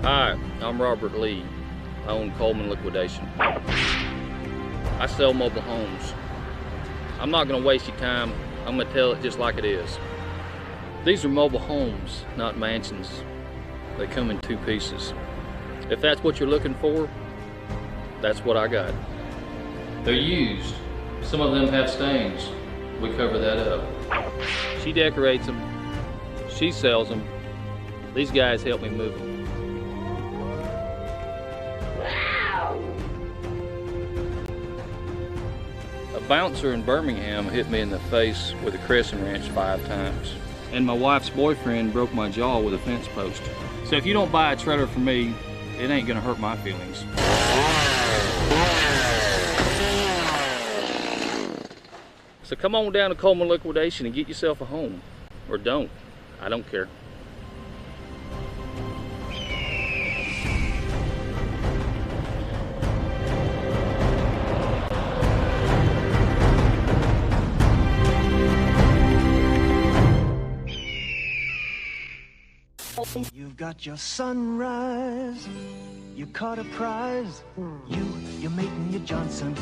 Hi, I'm Robert Lee. I own Coleman Liquidation. I sell mobile homes. I'm not gonna waste your time. I'm gonna tell it just like it is. These are mobile homes, not mansions. They come in two pieces. If that's what you're looking for, that's what I got. They're used. Some of them have stains. We cover that up. She decorates them. She sells them. These guys help me move them. A bouncer in Birmingham hit me in the face with a crescent wrench 5 times. And my wife's boyfriend broke my jaw with a fence post. So if you don't buy a trailer from me, it ain't gonna hurt my feelings. So come on down to Coleman Liquidation and get yourself a home. Or don't. I don't care. You've got your sunrise, you caught a prize, you're making your Johnson.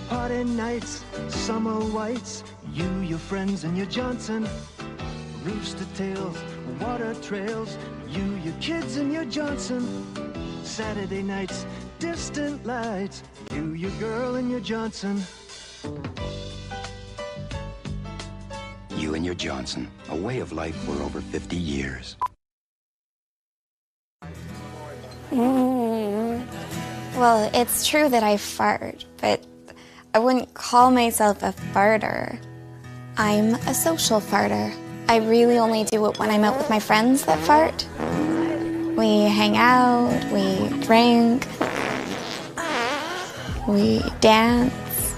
Party nights, summer whites, your friends and your Johnson. Rooster tails, water trails, your kids and your Johnson. Saturday nights, distant lights, your girl and your Johnson. You and your Johnson, a way of life for over 50 years. Well, it's true that I fart, but I wouldn't call myself a farter. I'm a social farter. I really only do it when I'm out with my friends that fart. We hang out, we drink, we dance,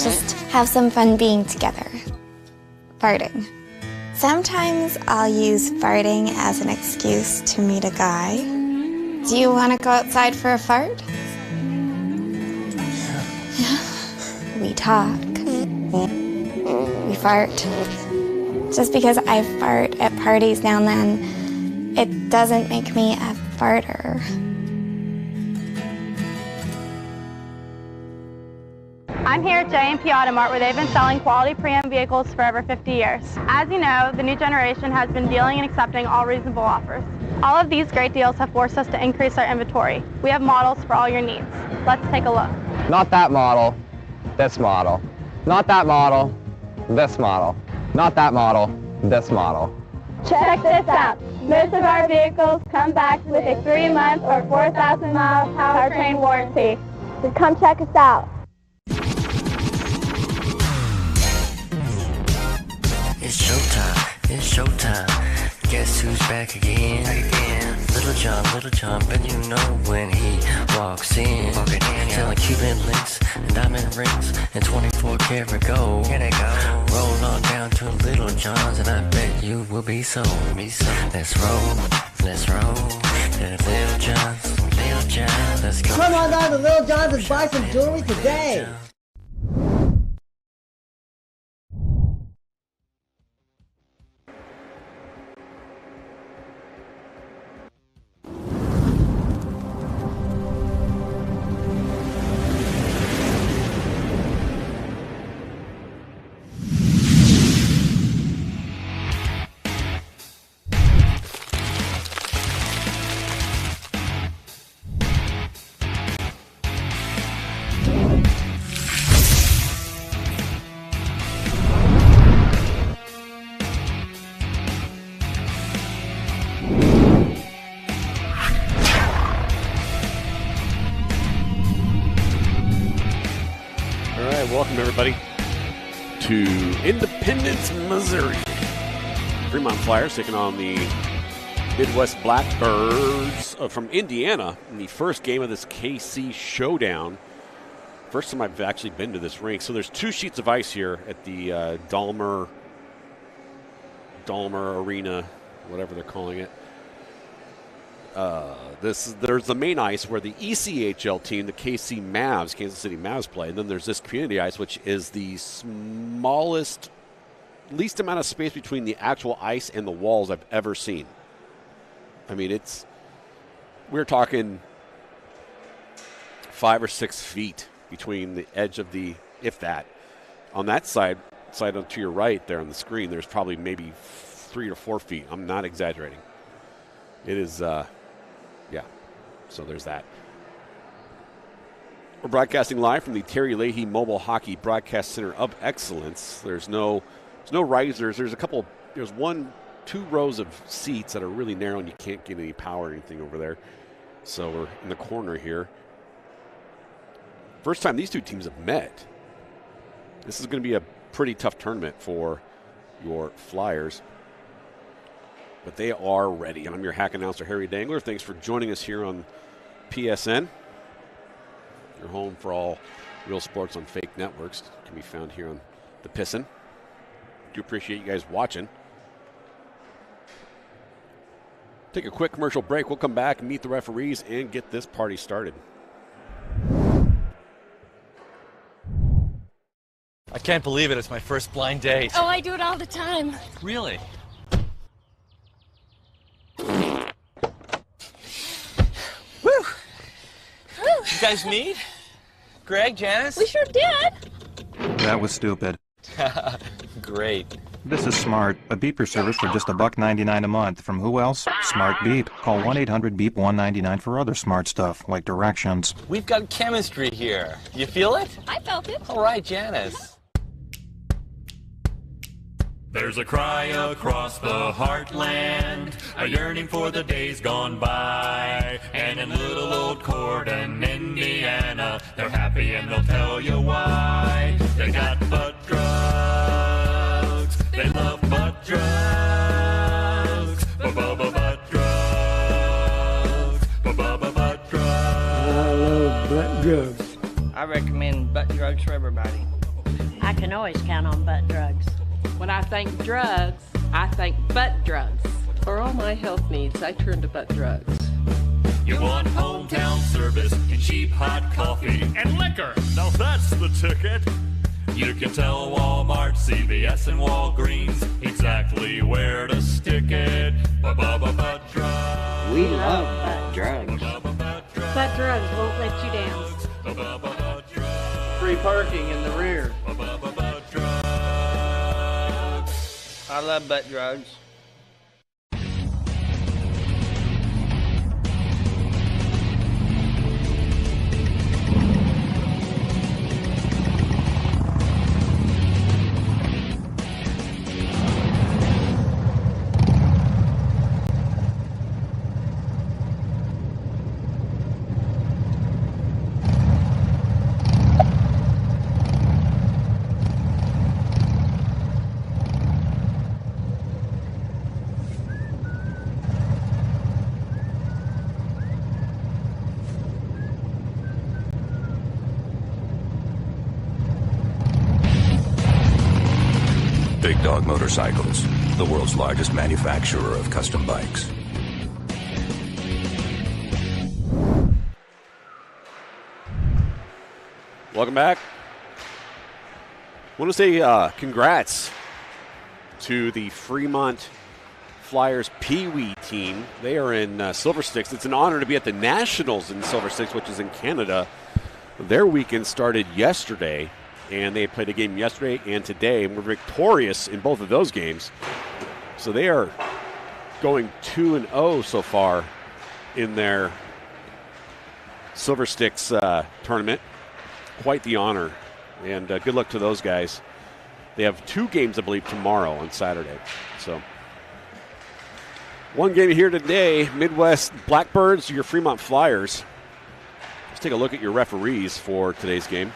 just have some fun being together. Farting. Sometimes I'll use farting as an excuse to meet a guy. Do you want to go outside for a fart? Yeah. We talk. We fart. Just because I fart at parties now and then, it doesn't make me a farter. I'm here at J&P Automart, where they've been selling quality pre-owned vehicles for over 50 years. As you know, the new generation has been dealing and accepting all reasonable offers. All of these great deals have forced us to increase our inventory. We have models for all your needs. Let's take a look. Not that model, this model. Not that model, this model. Not that model, this model. Check this out. Most of our vehicles come back with a 3-month or 4,000-mile powertrain warranty. So come check us out. It's showtime, it's showtime. Guess who's back again? Little John, but you know when he walks in. Selling Cuban links and diamond rings and 24 karat gold. Roll on down to Little John's and I bet you will be sold. Let's roll to Little John's, let's go. Come on down to Little John's and buy some jewelry today. Welcome, everybody, to Independence, Missouri. Fremont Flyers taking on the Midwest Blackbirds from Indiana in the first game of this KC Showdown. First time I've actually been to this rink. So there's 2 sheets of ice here at the Dahmer Arena, whatever they're calling it. There's the main ice where the ECHL team, the KC Mavs, Kansas City Mavs, play. And then there's this community ice, which is the smallest, least amount of space between the actual ice and the walls I've ever seen. I mean, it's we're talking 5 or 6 feet between the edge of the, if that. On that side to your right there on the screen, there's probably maybe 3 or 4 feet. I'm not exaggerating. It is, yeah. So there's that. We're broadcasting live from the Terry Leahy Mobile Hockey Broadcast Center of Excellence. There's no risers. There's 2 rows of seats that are really narrow, and you can't get any power or anything over there. So we're in the corner here. First time these two teams have met. This is going to be a pretty tough tournament for your Flyers. But they are ready. I'm your hack announcer, Harry Dangler. Thanks for joining us here on PSN. Your home for all real sports on fake networks. Can be found here on the Pissin. Do appreciate you guys watching. Take a quick commercial break. We'll come back and meet the referees and get this party started. I can't believe it. It's my first blind date. Oh, I do it all the time. Really? Woo! You guys meet? Greg, Janice? We sure did. That was stupid. Great. This is Smart, a beeper service for just $1.99 a month. From who else? Smart Beep. Call 1-800-BEEP-199 for other smart stuff, like directions. We've got chemistry here. You feel it? I felt it. All right, Janice. There's a cry across the heartland, a yearning for the days gone by. And in little old Corden, Indiana, they're happy and they'll tell you why. They got butt drugs, they love butt drugs, butt drugs, butt drugs. I love butt drugs. I recommend butt drugs for everybody. I can always count on butt drugs. When I think drugs, I think butt drugs. For all my health needs, I turn to butt drugs. You want hometown service and cheap hot coffee and liquor. Now that's the ticket. You can tell Walmart, CVS, and Walgreens exactly where to stick it. Butt drugs. We love butt drugs. Butt drugs won't let you down. Free parking in the rear. I love butt drugs. Big Dog Motorcycles, the world's largest manufacturer of custom bikes. Welcome back. I want to say congrats to the Fremont Flyers Pee Wee team. They are in Silver Sticks. It's an honor to be at the Nationals in Silver Sticks, which is in Canada. Their weekend started yesterday, and they played a game yesterday and today, and were victorious in both of those games. So they are going 2-0 so far in their Silver Sticks tournament. Quite the honor, and good luck to those guys. They have 2 games, I believe, tomorrow on Saturday. So one game here today, Midwest Blackbirds, your Fremont Flyers. Let's take a look at your referees for today's game.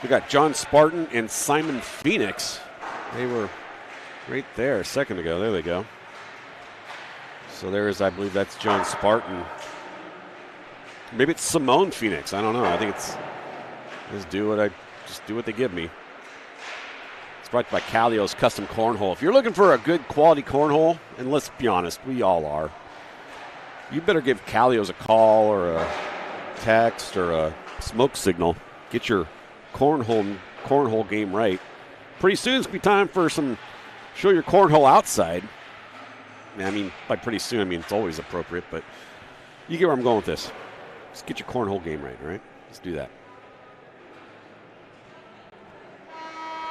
We got John Spartan and Simon Phoenix. They were right there a second ago. There they go. So there is, I believe that's John Spartan. Maybe it's Simone Phoenix. I don't know. I think it's just do what they give me. It's brought to you by Callio's Custom Cornhole. If you're looking for a good quality cornhole, and let's be honest, we all are, you better give Callio's a call or a text or a smoke signal. Get your cornhole game right. Pretty soon it's going to be time for some show your cornhole outside. I mean, by pretty soon, I mean it's always appropriate, but You get where I'm going with this. Just get your cornhole game right, all right? Let's do that.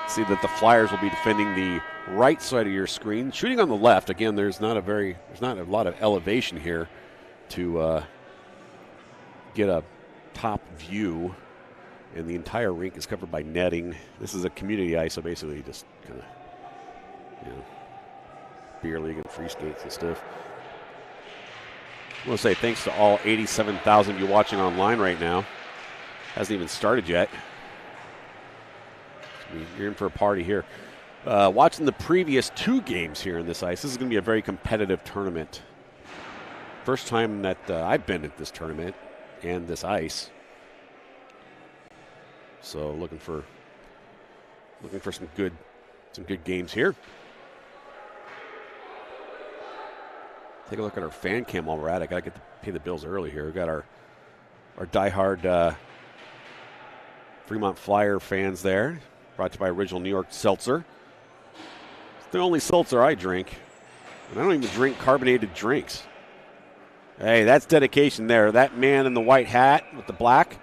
See that the Flyers will be defending the right side of your screen, shooting on the left. Again, there's not a lot of elevation here to get a top view, and the entire rink is covered by netting. This is a community ice, so basically just kind of, beer league and free skates and stuff. I want to say thanks to all 87,000 of you watching online right now. Hasn't even started yet. You're in for a party here. Watching the previous 2 games here in this ice, this is going to be a very competitive tournament. First time that I've been at this tournament and this ice. So looking for some good games here. Take a look at our fan cam while we're at it. I got to get to pay the bills early here. We've got our diehard Fremont Flyer fans there. Brought to you by Original New York Seltzer. It's the only seltzer I drink. And I don't even drink carbonated drinks. Hey, that's dedication there. That man in the white hat with the black,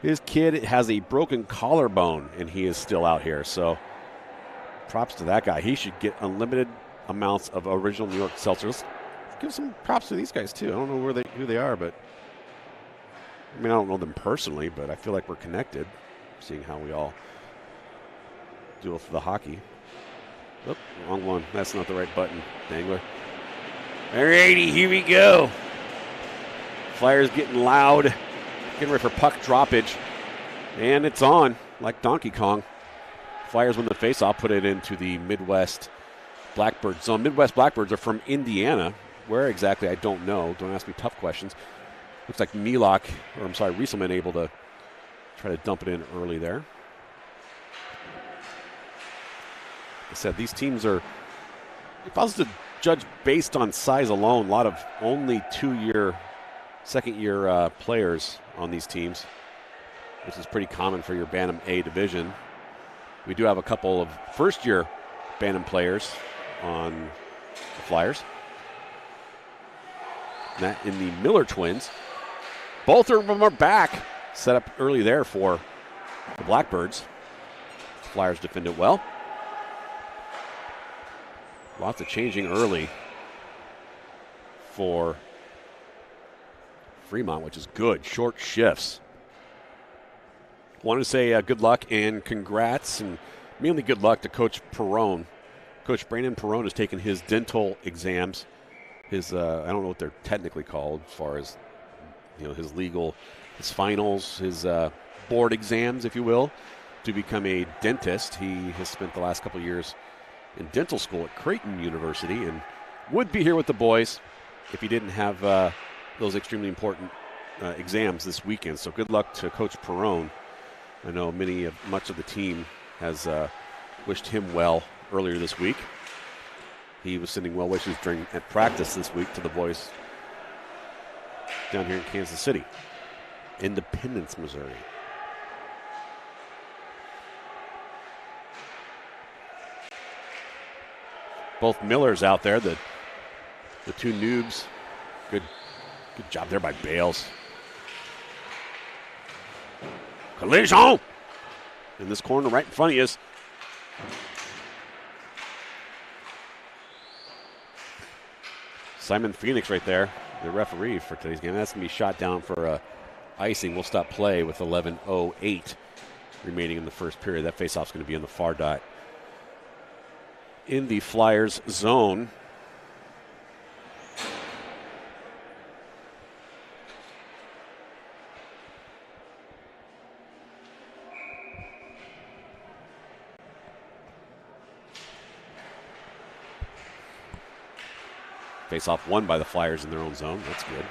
his kid has a broken collarbone, and he is still out here. So props to that guy. He should get unlimited amounts of Original New York Seltzers. Let's give some props to these guys, too. I don't know who they are, but I mean, I don't know them personally, but I feel like we're connected, seeing how we all do it for the hockey. Oop, wrong one. That's not the right button, Dangler. All righty, here we go. Flyers getting loud. Getting ready for puck droppage. And it's on, like Donkey Kong. Flyers win the faceoff, put it into the Midwest Blackbird zone. Midwest Blackbirds are from Indiana. Where exactly, I don't know. Don't ask me tough questions. Looks like Rieselman able to try to dump it in early there. I said these teams are, if I was to judge based on size alone, a lot of only second-year players on these teams, which is pretty common for your Bantam A division. We do have a couple of first-year Bantam players on the Flyers. And that in the Miller twins. Both of them are back. Set up early there for the Blackbirds. The Flyers defend it well. Lots of changing early for Fremont, which is good. Short shifts. Want to say good luck and congrats, and mainly good luck to Coach Perrone. Coach Brandon Perrone has taken his dental exams. His I don't know what they're technically called, as far as his finals, his board exams, if you will, to become a dentist. He has spent the last couple of years in dental school at Creighton University and would be here with the boys if he didn't have those extremely important exams this weekend. So good luck to Coach Perrone. I know much of the team has wished him well earlier this week. He was sending well wishes at practice this week to the boys down here in Kansas City, Independence, Missouri. Both Millers out there, the two noobs. Good job there by Bales. Collision! In this corner right in front of you is Simon Phoenix right there, the referee for today's game. That's going to be shot down for icing. We'll stop play with 11:08 remaining in the first period. That faceoff's going to be in the far dot in the Flyers zone. Face-off won by the Flyers in their own zone. That's good.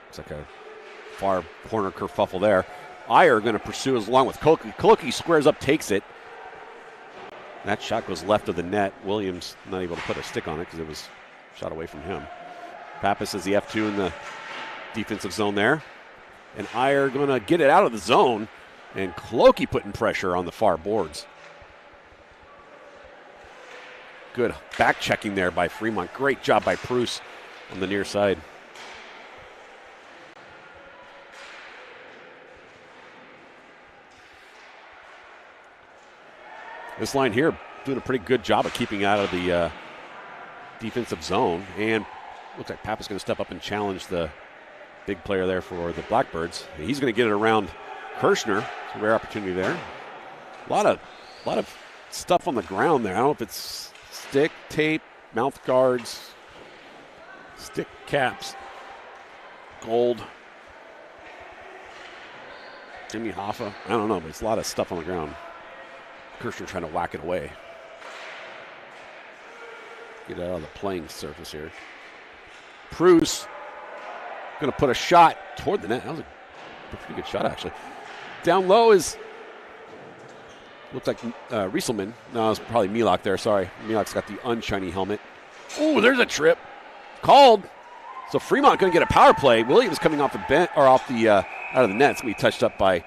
Looks like a far corner kerfuffle there. Iyer going to pursue as along with Kolke. Kolke squares up, takes it. That shot goes left of the net. Williams not able to put a stick on it because it was shot away from him. Pappas is the F2 in the defensive zone there. And Iyer going to get it out of the zone. And Kolke putting pressure on the far boards. Good back checking there by Fremont. Great job by Pruce on the near side. This line here doing a pretty good job of keeping out of the defensive zone. And looks like Papa's going to step up and challenge the big player there for the Blackbirds. He's going to get it around Kirshner. It's a rare opportunity there. A lot of stuff on the ground there. I don't know if it's stick, tape, mouth guards, stick caps, gold, Jimmy Hoffa. I don't know, but it's a lot of stuff on the ground. Kirshner trying to whack it away. Get it out of the playing surface here. Pruce going to put a shot toward the net. That was a pretty good shot, actually. Down low is, looks like Rieselman. No, it's probably Milok there. Sorry. Milok's got the unshiny helmet. Oh, there's a trip. Called. So Fremont going to get a power play. Williams coming off the bench, or off the out of the net. It's going to be touched up by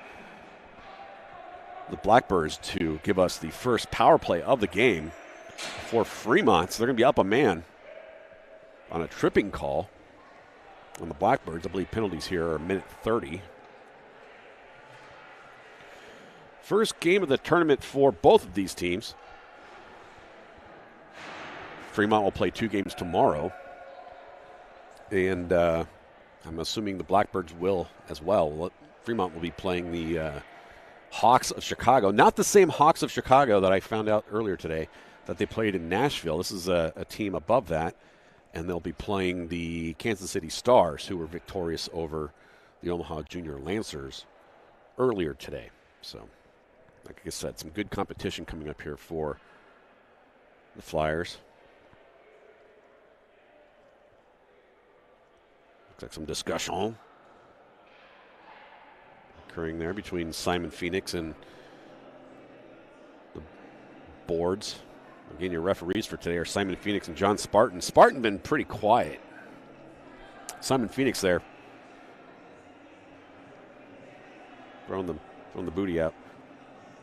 the Blackbirds to give us the first power play of the game for Fremont. So they're going to be up a man on a tripping call on the Blackbirds. I believe penalties here are a minute 30. First game of the tournament for both of these teams. Fremont will play 2 games tomorrow. And I'm assuming the Blackbirds will as well. Fremont will be playing the Hawks of Chicago. Not the same Hawks of Chicago that I found out earlier today that they played in Nashville. This is a team above that. And they'll be playing the Kansas City Stars, who were victorious over the Omaha Junior Lancers earlier today. So, like I said, some good competition coming up here for the Flyers. Looks like some discussion occurring there between Simon Phoenix and the boards. Again, your referees for today are Simon Phoenix and John Spartan. Spartan been pretty quiet. Simon Phoenix there, throwing the booty out.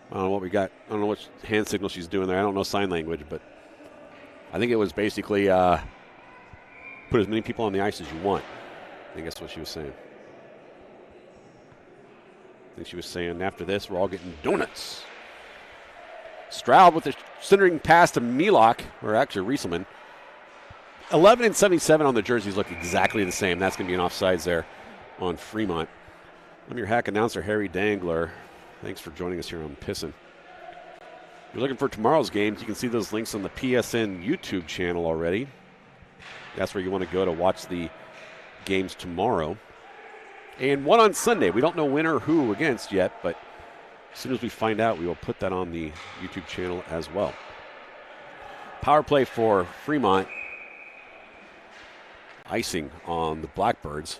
I don't know what we got. I don't know what hand signal she's doing there. I don't know sign language, but I think it was basically put as many people on the ice as you want. I think that's what she was saying. I think she was saying after this, we're all getting donuts. Stroud with the centering pass to Milok, or actually Rieselman. 11 and 77 on the jerseys look exactly the same. That's going to be an offsides there on Fremont. I'm your hack announcer, Harry Dangler. Thanks for joining us here on Pissin'. If you're looking for tomorrow's games, you can see those links on the PSN YouTube channel already. That's where you want to go to watch the games tomorrow. And one on Sunday. We don't know when or who against yet, but as soon as we find out, we will put that on the YouTube channel as well. Power play for Fremont. Icing on the Blackbirds.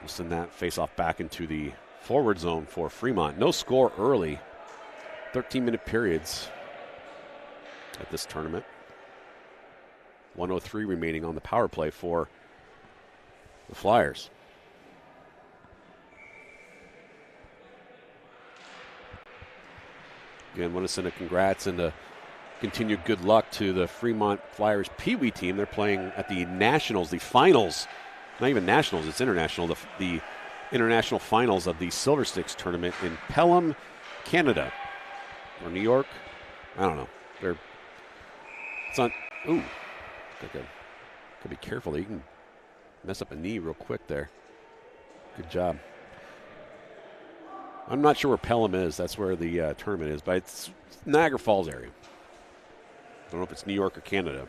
We'll send that face-off back into the forward zone for Fremont. No score early. 13-minute periods at this tournament. 1:03 remaining on the power play for the Flyers. Again, want to send a congrats and a continued good luck to the Fremont Flyers Pee Wee team. They're playing at the Nationals, the finals. Not even Nationals, it's international. The international finals of the Silver Sticks tournament in Pelham, Canada. Or New York. I don't know. It's on. Ooh. Gotta be careful. You can mess up a knee real quick there. Good job. I'm not sure where Pelham is. That's where the tournament is, but it's Niagara Falls area. I don't know if it's New York or Canada.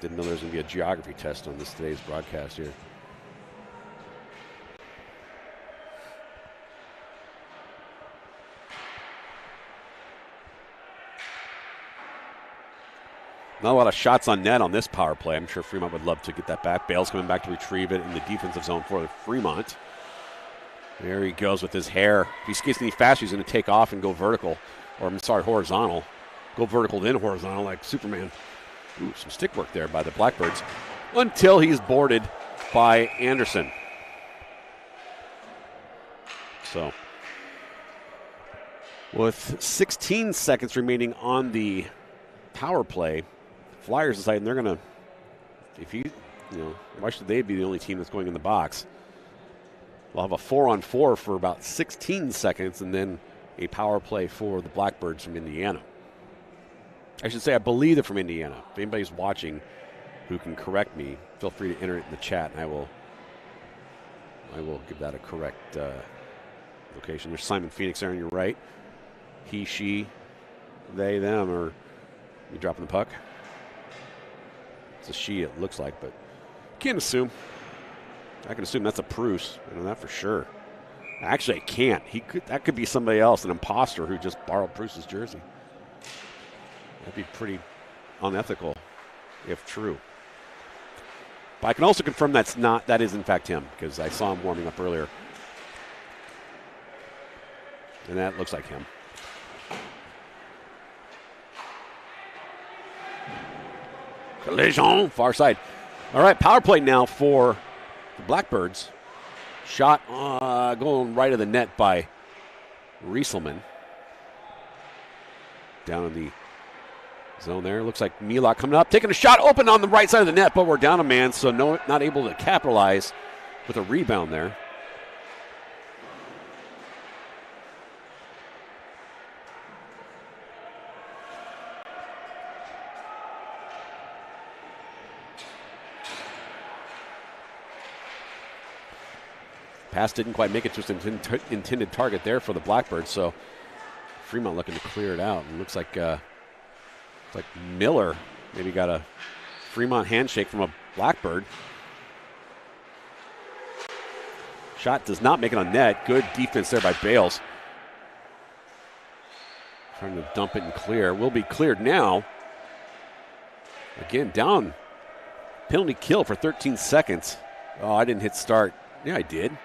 Didn't know there was going to be a geography test on today's broadcast here. Not a lot of shots on net on this power play. I'm sure Fremont would love to get that back. Bale's coming back to retrieve it in the defensive zone for Fremont. There he goes with his hair. If he skates any faster, he's going to take off and go vertical. Or, I'm sorry, horizontal. Go vertical, then horizontal like Superman. Ooh, some stick work there by the Blackbirds. Until he's boarded by Anderson. So, With 16 seconds remaining on the power play, Flyers deciding they're going to, why should they be the only team that's going in the box? We'll have a 4-on-4 for about 16 seconds and then a power play for the Blackbirds from Indiana. I should say I believe they're from Indiana. If anybody's watching who can correct me, feel free to enter it in the chat and I will give that a correct location. There's Simon Phoenix there on your right. He, she, they, them, or you dropping the puck? It's a she, it looks like, but can't assume. I can assume that's a Bruce. I know that for sure. Actually, I can't. That could be somebody else, an imposter who just borrowed Bruce's jersey. That'd be pretty unethical, if true. But I can also confirm that is in fact him, because I saw him warming up earlier. And that looks like him. Collision, far side. All right, power play now for the Blackbirds. Shot going right of the net by Rieselman. Down in the zone there. Looks like Milok coming up, taking a shot open on the right side of the net, but we're down a man, so not able to capitalize with a rebound there. Pass didn't quite make it to its intended target there for the Blackbirds, so Fremont looking to clear it out. And looks like Miller maybe got a Fremont handshake from a Blackbird. Shot does not make it on net. Good defense there by Bales. Trying to dump it and clear. Will be cleared now. Again, down. Penalty kill for 13 seconds. Oh, I didn't hit start. Yeah, I did.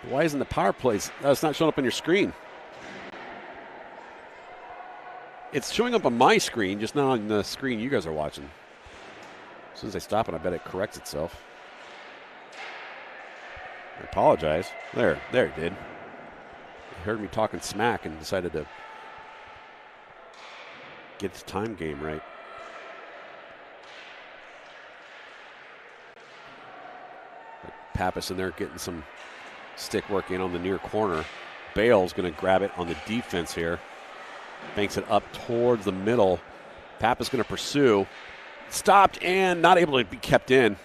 Why isn't the power plays? It's not showing up on your screen. It's showing up on my screen, just not on the screen you guys are watching. As soon as I stop it, I bet it corrects itself. I apologize. There it did. It heard me talking smack and decided to get the time game right. Pappas in there getting some stick work in on the near corner. Bale's going to grab it on the defense here. Banks it up towards the middle. Pappas going to pursue. Stopped and not able to be kept in.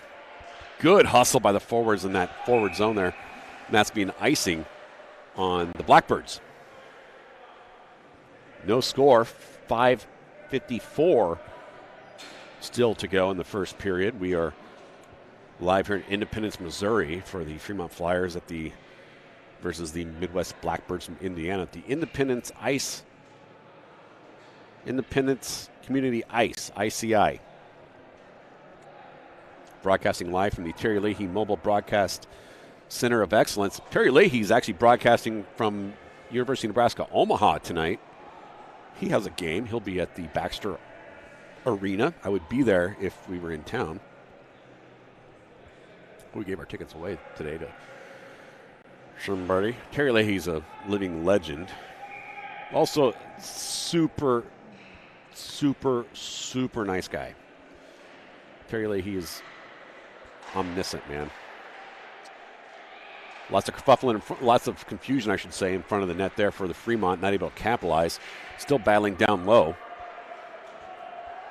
Good hustle by the forwards in that forward zone there. And that's being icing on the Blackbirds. No score. 5:54 still to go in the first period. We are live here in Independence, Missouri for the Fremont Flyers versus the Midwest Blackbirds from Indiana at the Independence Community Ice, ICI. Broadcasting live from the Terry Leahy Mobile Broadcast Center of Excellence. Terry Leahy is actually broadcasting from University of Nebraska, Omaha tonight. He has a game. He'll be at the Baxter Arena. I would be there if we were in town. We gave our tickets away today to somebody. Terry Leahy's a living legend. Also, super nice guy. Terry Leahy is omniscient, man. Lots of kerfuffling, lots of confusion, I should say, in front of the net there for the Fremont, not able to capitalize. Still battling down low.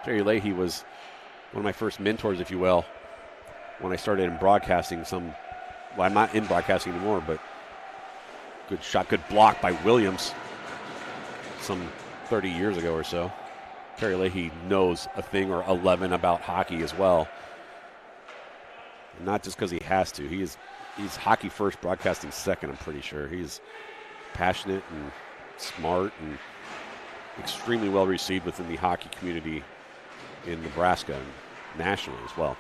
Terry Leahy was one of my first mentors, if you will, when I started in broadcasting. I'm not in broadcasting anymore, but good shot, good block by Williams some 30 years ago or so. Terry Leahy knows a thing or 11 about hockey as well. Not just because he has to. He's hockey first, broadcasting second, I'm pretty sure. He's passionate and smart and extremely well received within the hockey community in Nebraska and nationally as well.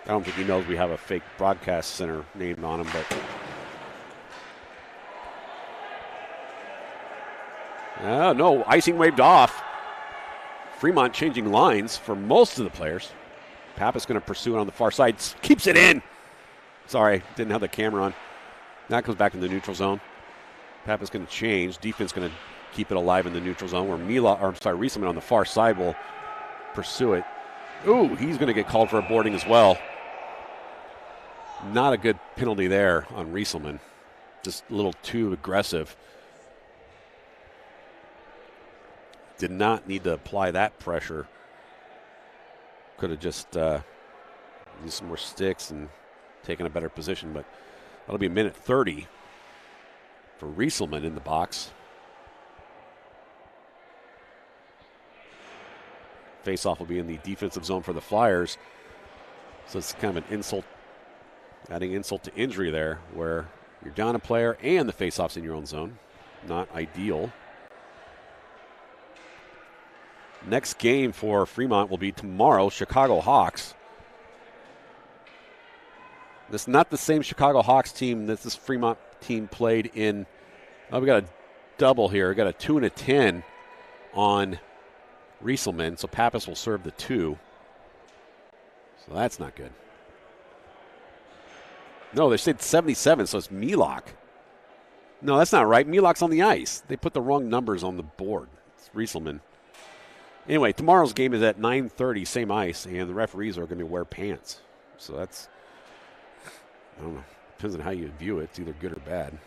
I don't think he knows we have a fake broadcast center named on him, but no, icing waved off. Fremont changing lines for most of the players. Pappas going to pursue it on the far side, keeps it in. Sorry, didn't have the camera on. That comes back in the neutral zone. Pappas going to change. Defense going to keep it alive in the neutral zone where Rieselman on the far side will pursue it. Ooh, he's going to get called for a boarding as well. Not a good penalty there on Rieselman. Just a little too aggressive. Did not need to apply that pressure. Could have just used some more sticks and taken a better position, but that'll be a minute 30 for Rieselman in the box. Face-off will be in the defensive zone for the Flyers. So it's kind of an insult, adding insult to injury there, where you're down a player and the face-off's in your own zone. Not ideal. Next game for Fremont will be tomorrow, Chicago Hawks. This is not the same Chicago Hawks team that this Fremont team played in. Oh, we got a double here. We got a 2 and a 10 on Rieselman, so Pappas will serve the 2. So that's not good. No, they said 77, so it's Milok. No, that's not right. Milok's on the ice. They put the wrong numbers on the board. It's Rieselman. Anyway, tomorrow's game is at 9:30, same ice, and the referees are going to wear pants. So that's, I don't know, depends on how you view it. It's either good or bad.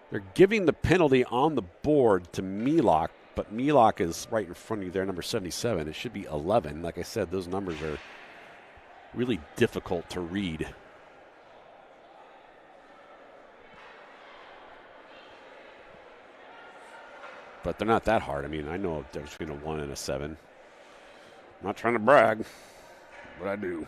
They're giving the penalty on the board to Milok, but Milok is right in front of you there, number 77. It should be 11. Like I said, those numbers are really difficult to read. But they're not that hard. I mean, I know a difference between a 1 and a 7. I'm not trying to brag, but I do.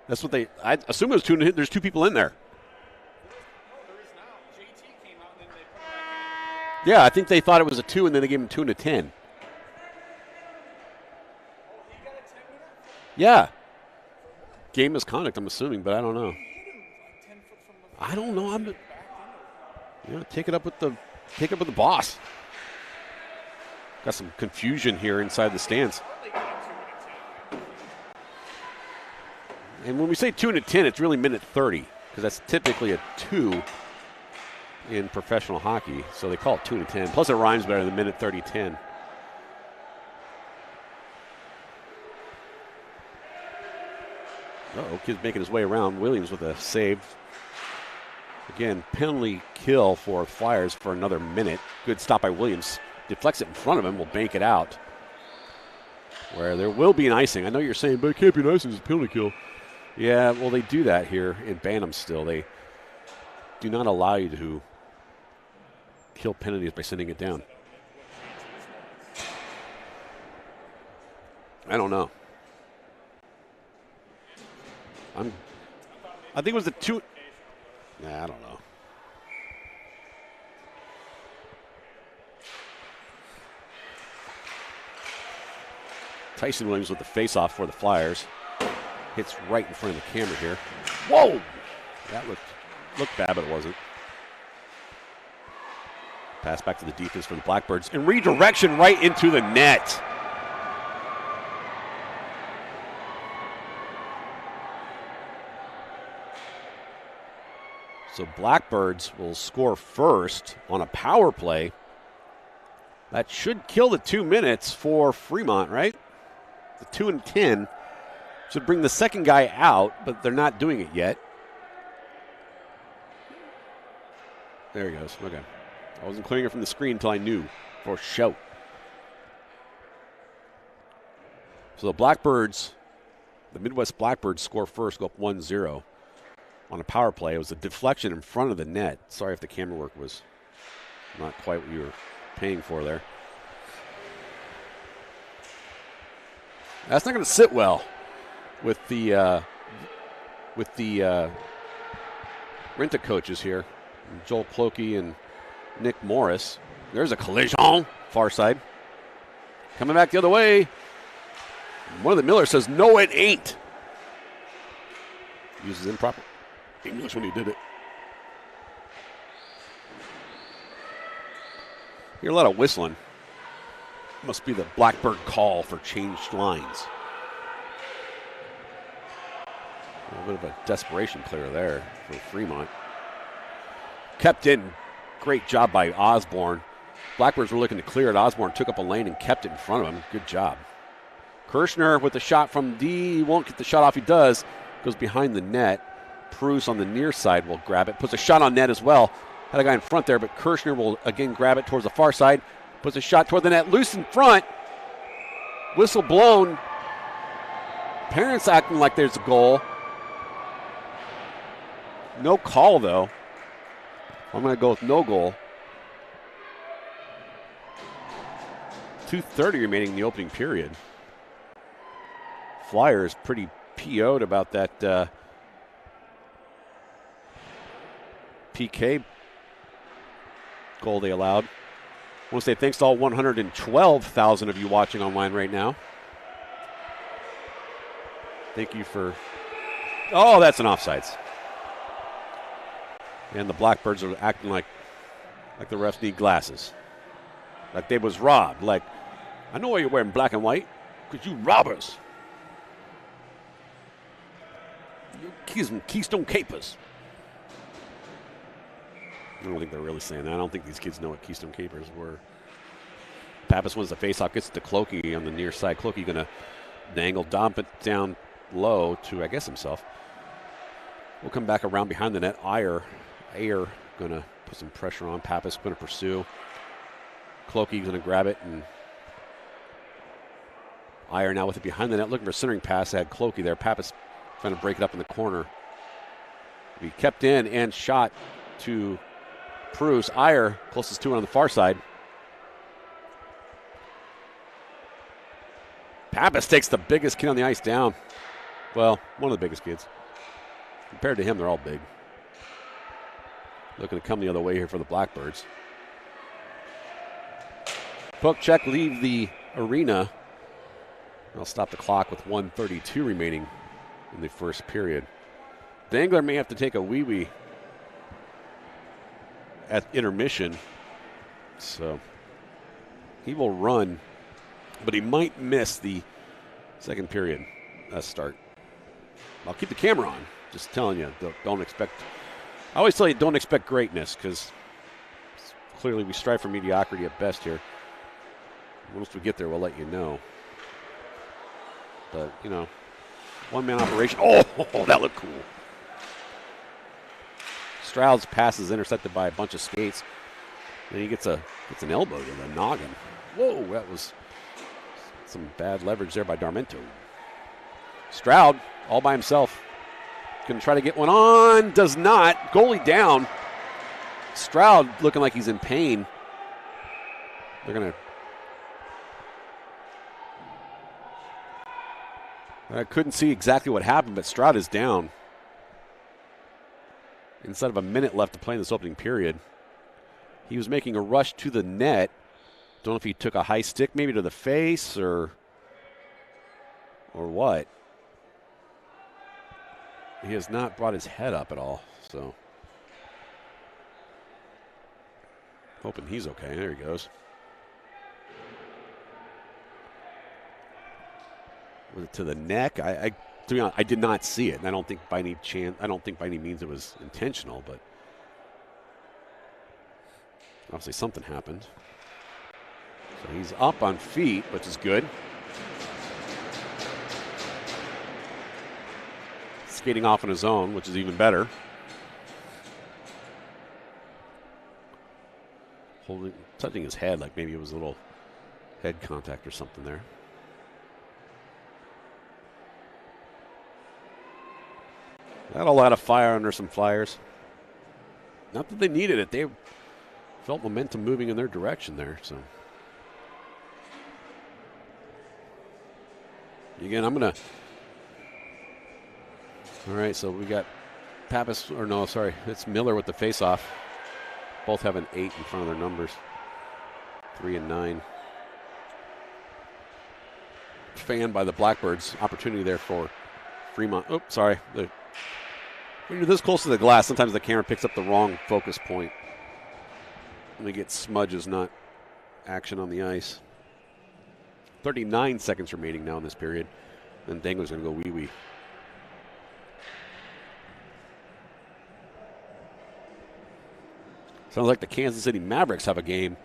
That's what I assume it was 2 and a, there's 2 people in there. Yeah, I think they thought it was a 2 and then they gave him 2 and a 10. Yeah. Game misconduct, I'm assuming, but I don't know. I don't know. Take it up with the boss. Got some confusion here inside the stands. And when we say 2 and a 10, it's really minute 30 because that's typically a 2 in professional hockey. So they call it 2 and a 10. Plus, it rhymes better than minute 30-10. Kid's making his way around. Williams with a save. Again, penalty kill for Flyers for another minute. Good stop by Williams. Deflects it in front of him. Will bank it out. Where there will be an icing. I know you're saying, but it can't be an icing. It's a penalty kill. Yeah, well, they do that here in Bantam still. They do not allow you to kill penalties by sending it down. I don't know. I think it was the 2. Nah, I don't know. Tyson Williams with the face-off for the Flyers. Hits right in front of the camera here. Whoa! That looked bad, but it wasn't. Pass back to the defense for the Blackbirds. And redirection right into the net. So Blackbirds will score first on a power play. That should kill the 2 minutes for Fremont, right? The 2 and 10 should bring the second guy out, but they're not doing it yet. There he goes. Okay. I wasn't clearing it from the screen until I knew for show. So the Blackbirds, the Midwest Blackbirds score first, go up 1-0 on a power play. It was a deflection in front of the net. Sorry if the camera work was not quite what you were paying for there. That's not going to sit well with the Renta coaches here, Joel Clokey and Nick Morris. There's a collision, far side. Coming back the other way. One of the Miller says, no, it ain't. Uses improper English when he did it. Hear a lot of whistling. Must be the Blackbird call for changed lines. A little bit of a desperation clear there for Fremont. Kept in. Great job by Osborne. Blackbirds were looking to clear it. Osborne took up a lane and kept it in front of him. Good job. Kirshner with the shot from D. He won't get the shot off. He does. Goes behind the net. Pruce on the near side will grab it. Puts a shot on net as well. Had a guy in front there, but Kirshner will again grab it towards the far side. Puts a shot toward the net. Loose in front. Whistle blown. Parents acting like there's a goal. No call, though. I'm going to go with no goal. 2:30 remaining in the opening period. Flyers pretty PO'd about that PK goal they allowed. I want to say thanks to all 112,000 of you watching online right now. Thank you for... Oh, that's an offsides. And the Blackbirds are acting like the refs need glasses. Like they was robbed. Like, I know why you're wearing black and white, because you robbers. You Keystone Capers. I don't think they're really saying that. I don't think these kids know what Keystone Capers were. Pappas wins the faceoff, gets it to Clokey on the near side. Clokey going to dangle, dump it down low to, I guess, himself. We'll come back around behind the net. Ayer going to put some pressure on. Pappas going to pursue. Clokey going to grab it, and Ayer now with it behind the net, looking for a centering pass. They had Clokey there. Pappas trying to break it up in the corner. He kept in and shot to Pruce. Ayer closest to it on the far side. Pappas takes the biggest kid on the ice down. Well, one of the biggest kids. Compared to him, they're all big. Looking to come the other way here for the Blackbirds. Poke check, leave the arena. I'll stop the clock with 1:32 remaining in the first period. Dangler may have to take a wee-wee at intermission. So he will run, but he might miss the second period start. I'll keep the camera on. Just telling you, don't expect. I always tell you, don't expect greatness, because clearly we strive for mediocrity at best here. Once we get there, we'll let you know. But, you know, one-man operation. Oh, that looked cool. Stroud's pass is intercepted by a bunch of skates. Then he gets an elbow to the noggin. Whoa, that was some bad leverage there by Darmento. Stroud, all by himself. Going to try to get one on. Does not. Goalie down. Stroud looking like he's in pain. They're going to... I couldn't see exactly what happened, but Stroud is down. Instead of a minute left to play in this opening period. He was making a rush to the net. Don't know if he took a high stick maybe to the face or what. He has not brought his head up at all, so. Hoping he's okay. There he goes. Was it to the neck? To be honest, I did not see it, and I don't think by any means it was intentional, but obviously something happened. So he's up on feet, which is good. Skating off on his own, which is even better. Touching his head like maybe it was a little head contact or something there. Got a lot of fire under some Flyers. Not that they needed it. They felt momentum moving in their direction there. So again, I'm going to... All right, so we got Pappas, or no, sorry, it's Miller with the face-off. Both have an 8 in front of their numbers. 3 and 9. Fanned by the Blackbirds. Opportunity there for Fremont. Oh, sorry. When you're this close to the glass, sometimes the camera picks up the wrong focus point. And we get smudges not action on the ice. 39 seconds remaining now in this period. Then Dangler's going to go wee-wee. Sounds like the Kansas City Mavericks have a game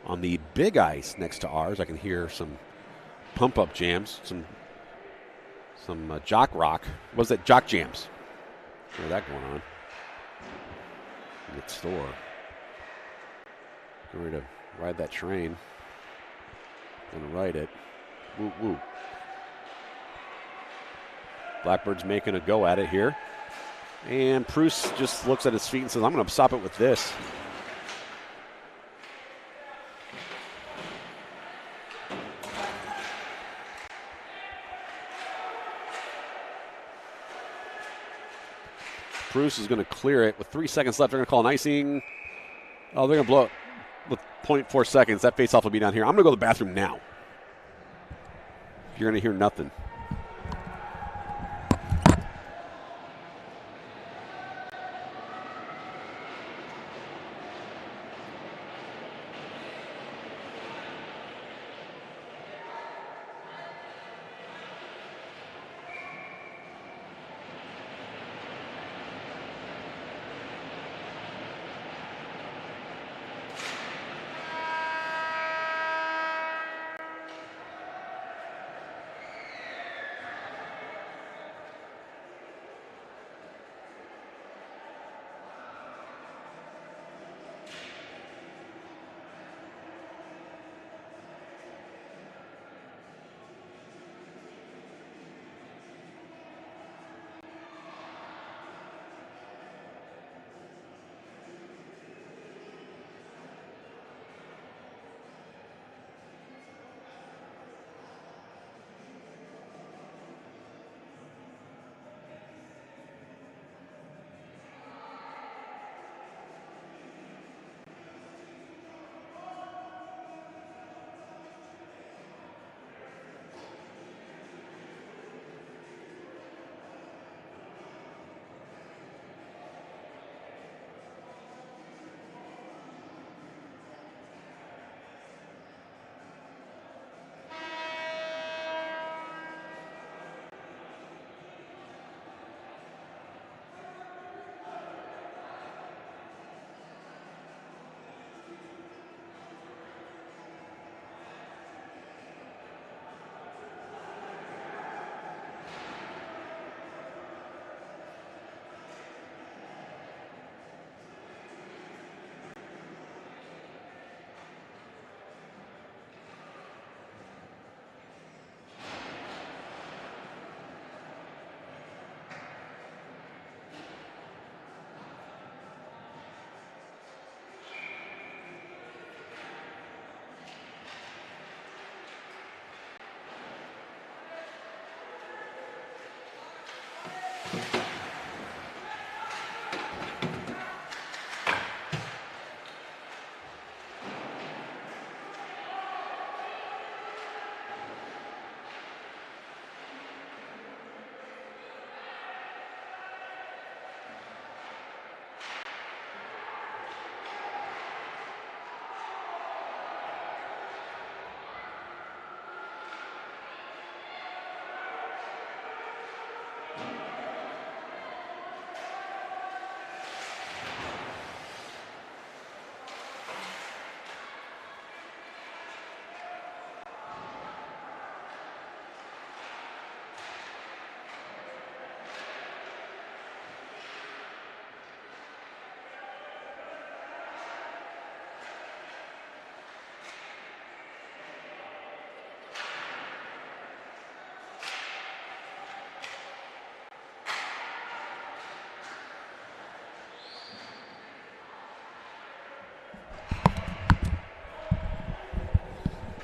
on the big ice next to ours. I can hear some pump-up jams, some jock rock. What's that? Jock jams. Where's that going on? Next door. Going to ride that train. Gonna ride it. Woo woo. Blackbird's making a go at it here. And Bruce just looks at his feet and says, I'm going to stop it with this. Bruce is going to clear it with 3 seconds left. They're going to call an icing. Oh, they're going to blow it with 0.4 seconds. That faceoff will be down here. I'm going to go to the bathroom now. You're going to hear nothing.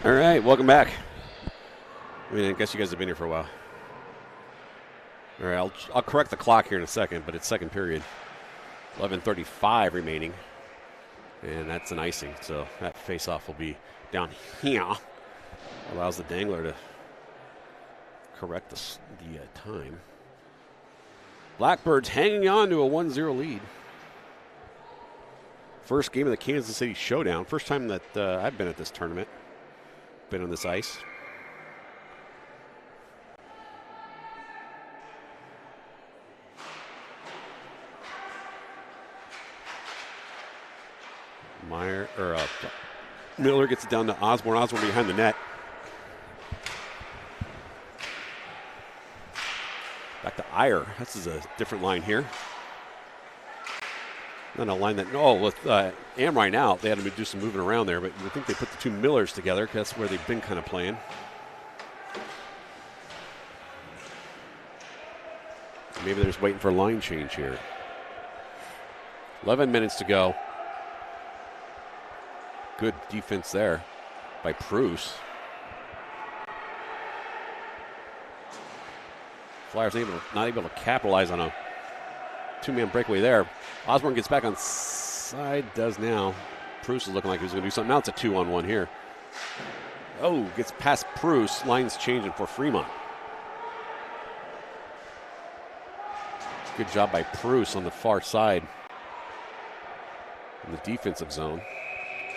All right, welcome back. I mean, I guess you guys have been here for a while. All right, I'll correct the clock here in a second, but it's second period. 11:35 remaining, and that's an icing. So that face-off will be down here. Allows the Dangler to correct the time. Blackbirds hanging on to a 1-0 lead. First game of the Kansas City Showdown. First time that I've been at this tournament. Been on this ice. Miller gets it down to Osborne. Osborne behind the net. Back to Iyer. This is a different line here. Not a line that, with Amrine out, they had to do some moving around there, but you would think they put the two Millers together because that's where they've been kind of playing. Maybe they're just waiting for a line change here. 11 minutes to go. Good defense there by Pruce. Flyers not able to capitalize on a two-man breakaway there. Osborne gets back on side, does now. Pruce is looking like he's going to do something. Now it's a 2-on-1 here. Oh, gets past Pruce. Line's changing for Fremont. Good job by Pruce on the far side in the defensive zone.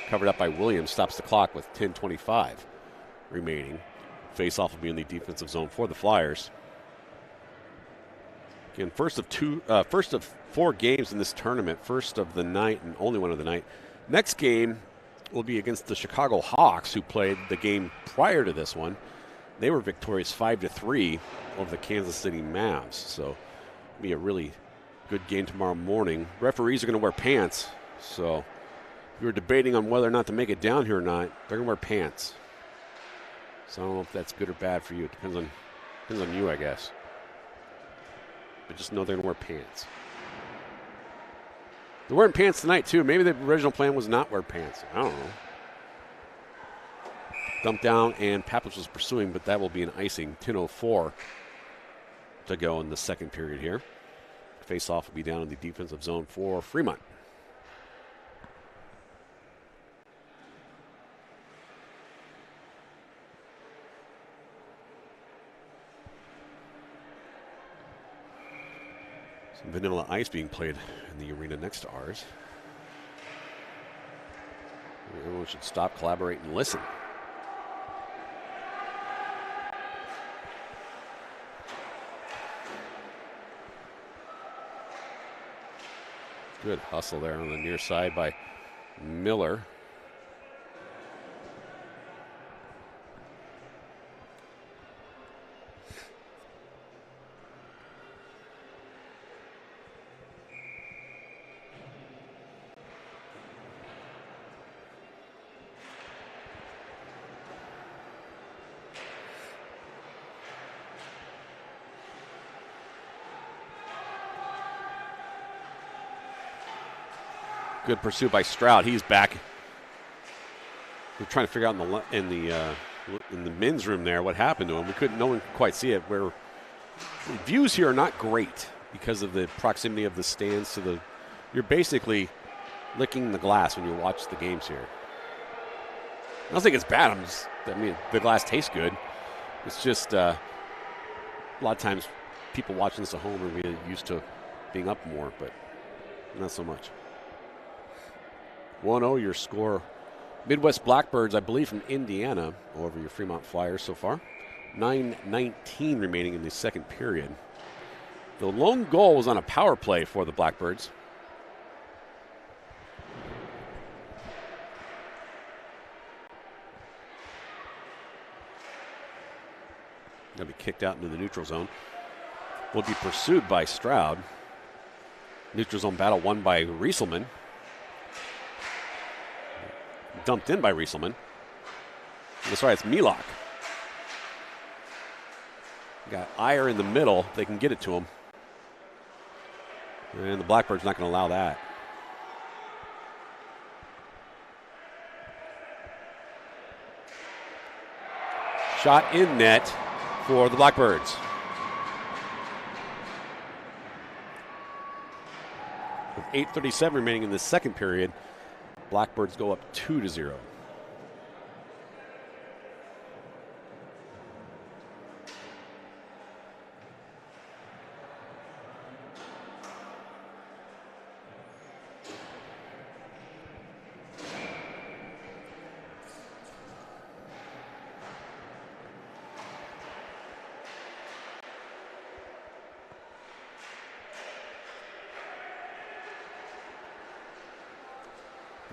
Covered up by Williams, stops the clock with 10:25 remaining. Face-off will be in the defensive zone for the Flyers. Again, first of 4 games in this tournament, first of the night and only one of the night. Next game will be against the Chicago Hawks, who played the game prior to this one. They were victorious 5-3 over the Kansas City Mavs. So it'll be a really good game tomorrow morning. Referees are going to wear pants, so if you were debating on whether or not to make it down here or not, they're going to wear pants. So I don't know if that's good or bad for you. It depends on you, I guess. But just know they're going to wear pants. They're wearing pants tonight, too. Maybe the original plan was not wear pants. I don't know. Dumped down, and Pappas was pursuing, but that will be an icing. 10:04 to go in the second period here. Face-off will be down in the defensive zone for Fremont. Vanilla Ice being played in the arena next to ours. Everyone should stop, collaborate, and listen. Good hustle there on the near side by Miller. Good pursuit by Stroud. He's back. We're trying to figure out in the men's room there what happened to him. No one could quite see it. Where the views here are not great because of the proximity of the stands to the. You're basically licking the glass when you watch the games here. I don't think it's bad. The glass tastes good. It's just a lot of times people watching this at home are really used to being up more, but not so much. 1-0 your score. Midwest Blackbirds, I believe, from Indiana over your Fremont Flyers so far. 9:19 remaining in the second period. The lone goal was on a power play for the Blackbirds. Going to be kicked out into the neutral zone. Will be pursued by Stroud. Neutral zone battle won by Rieselman. Dumped in by Rieselman. That's right, it's Milok. Got Iyer in the middle. They can get it to him. And the Blackbird's not going to allow that. Shot in net for the Blackbirds. With 8:37 remaining in the second period, Blackbirds go up 2-0.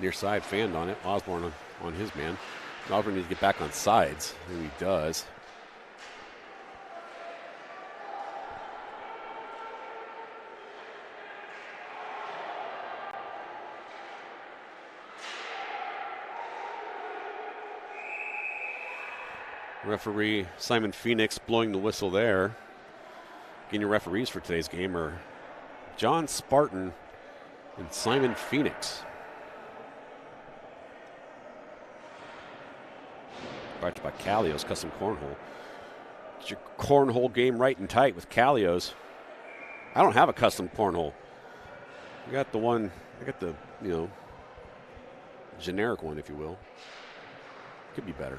Near side fanned on it. Osborne on his man. Osborne needs to get back on sides, and he does. Referee Simon Phoenix blowing the whistle there. Again, your referees for today's game are John Spartan and Simon Phoenix. Brought to you by Callio's Custom Cornhole. Get your cornhole game right and tight with Callio's. I don't have a custom cornhole. I got the one, I got the, generic one, if you will. Could be better.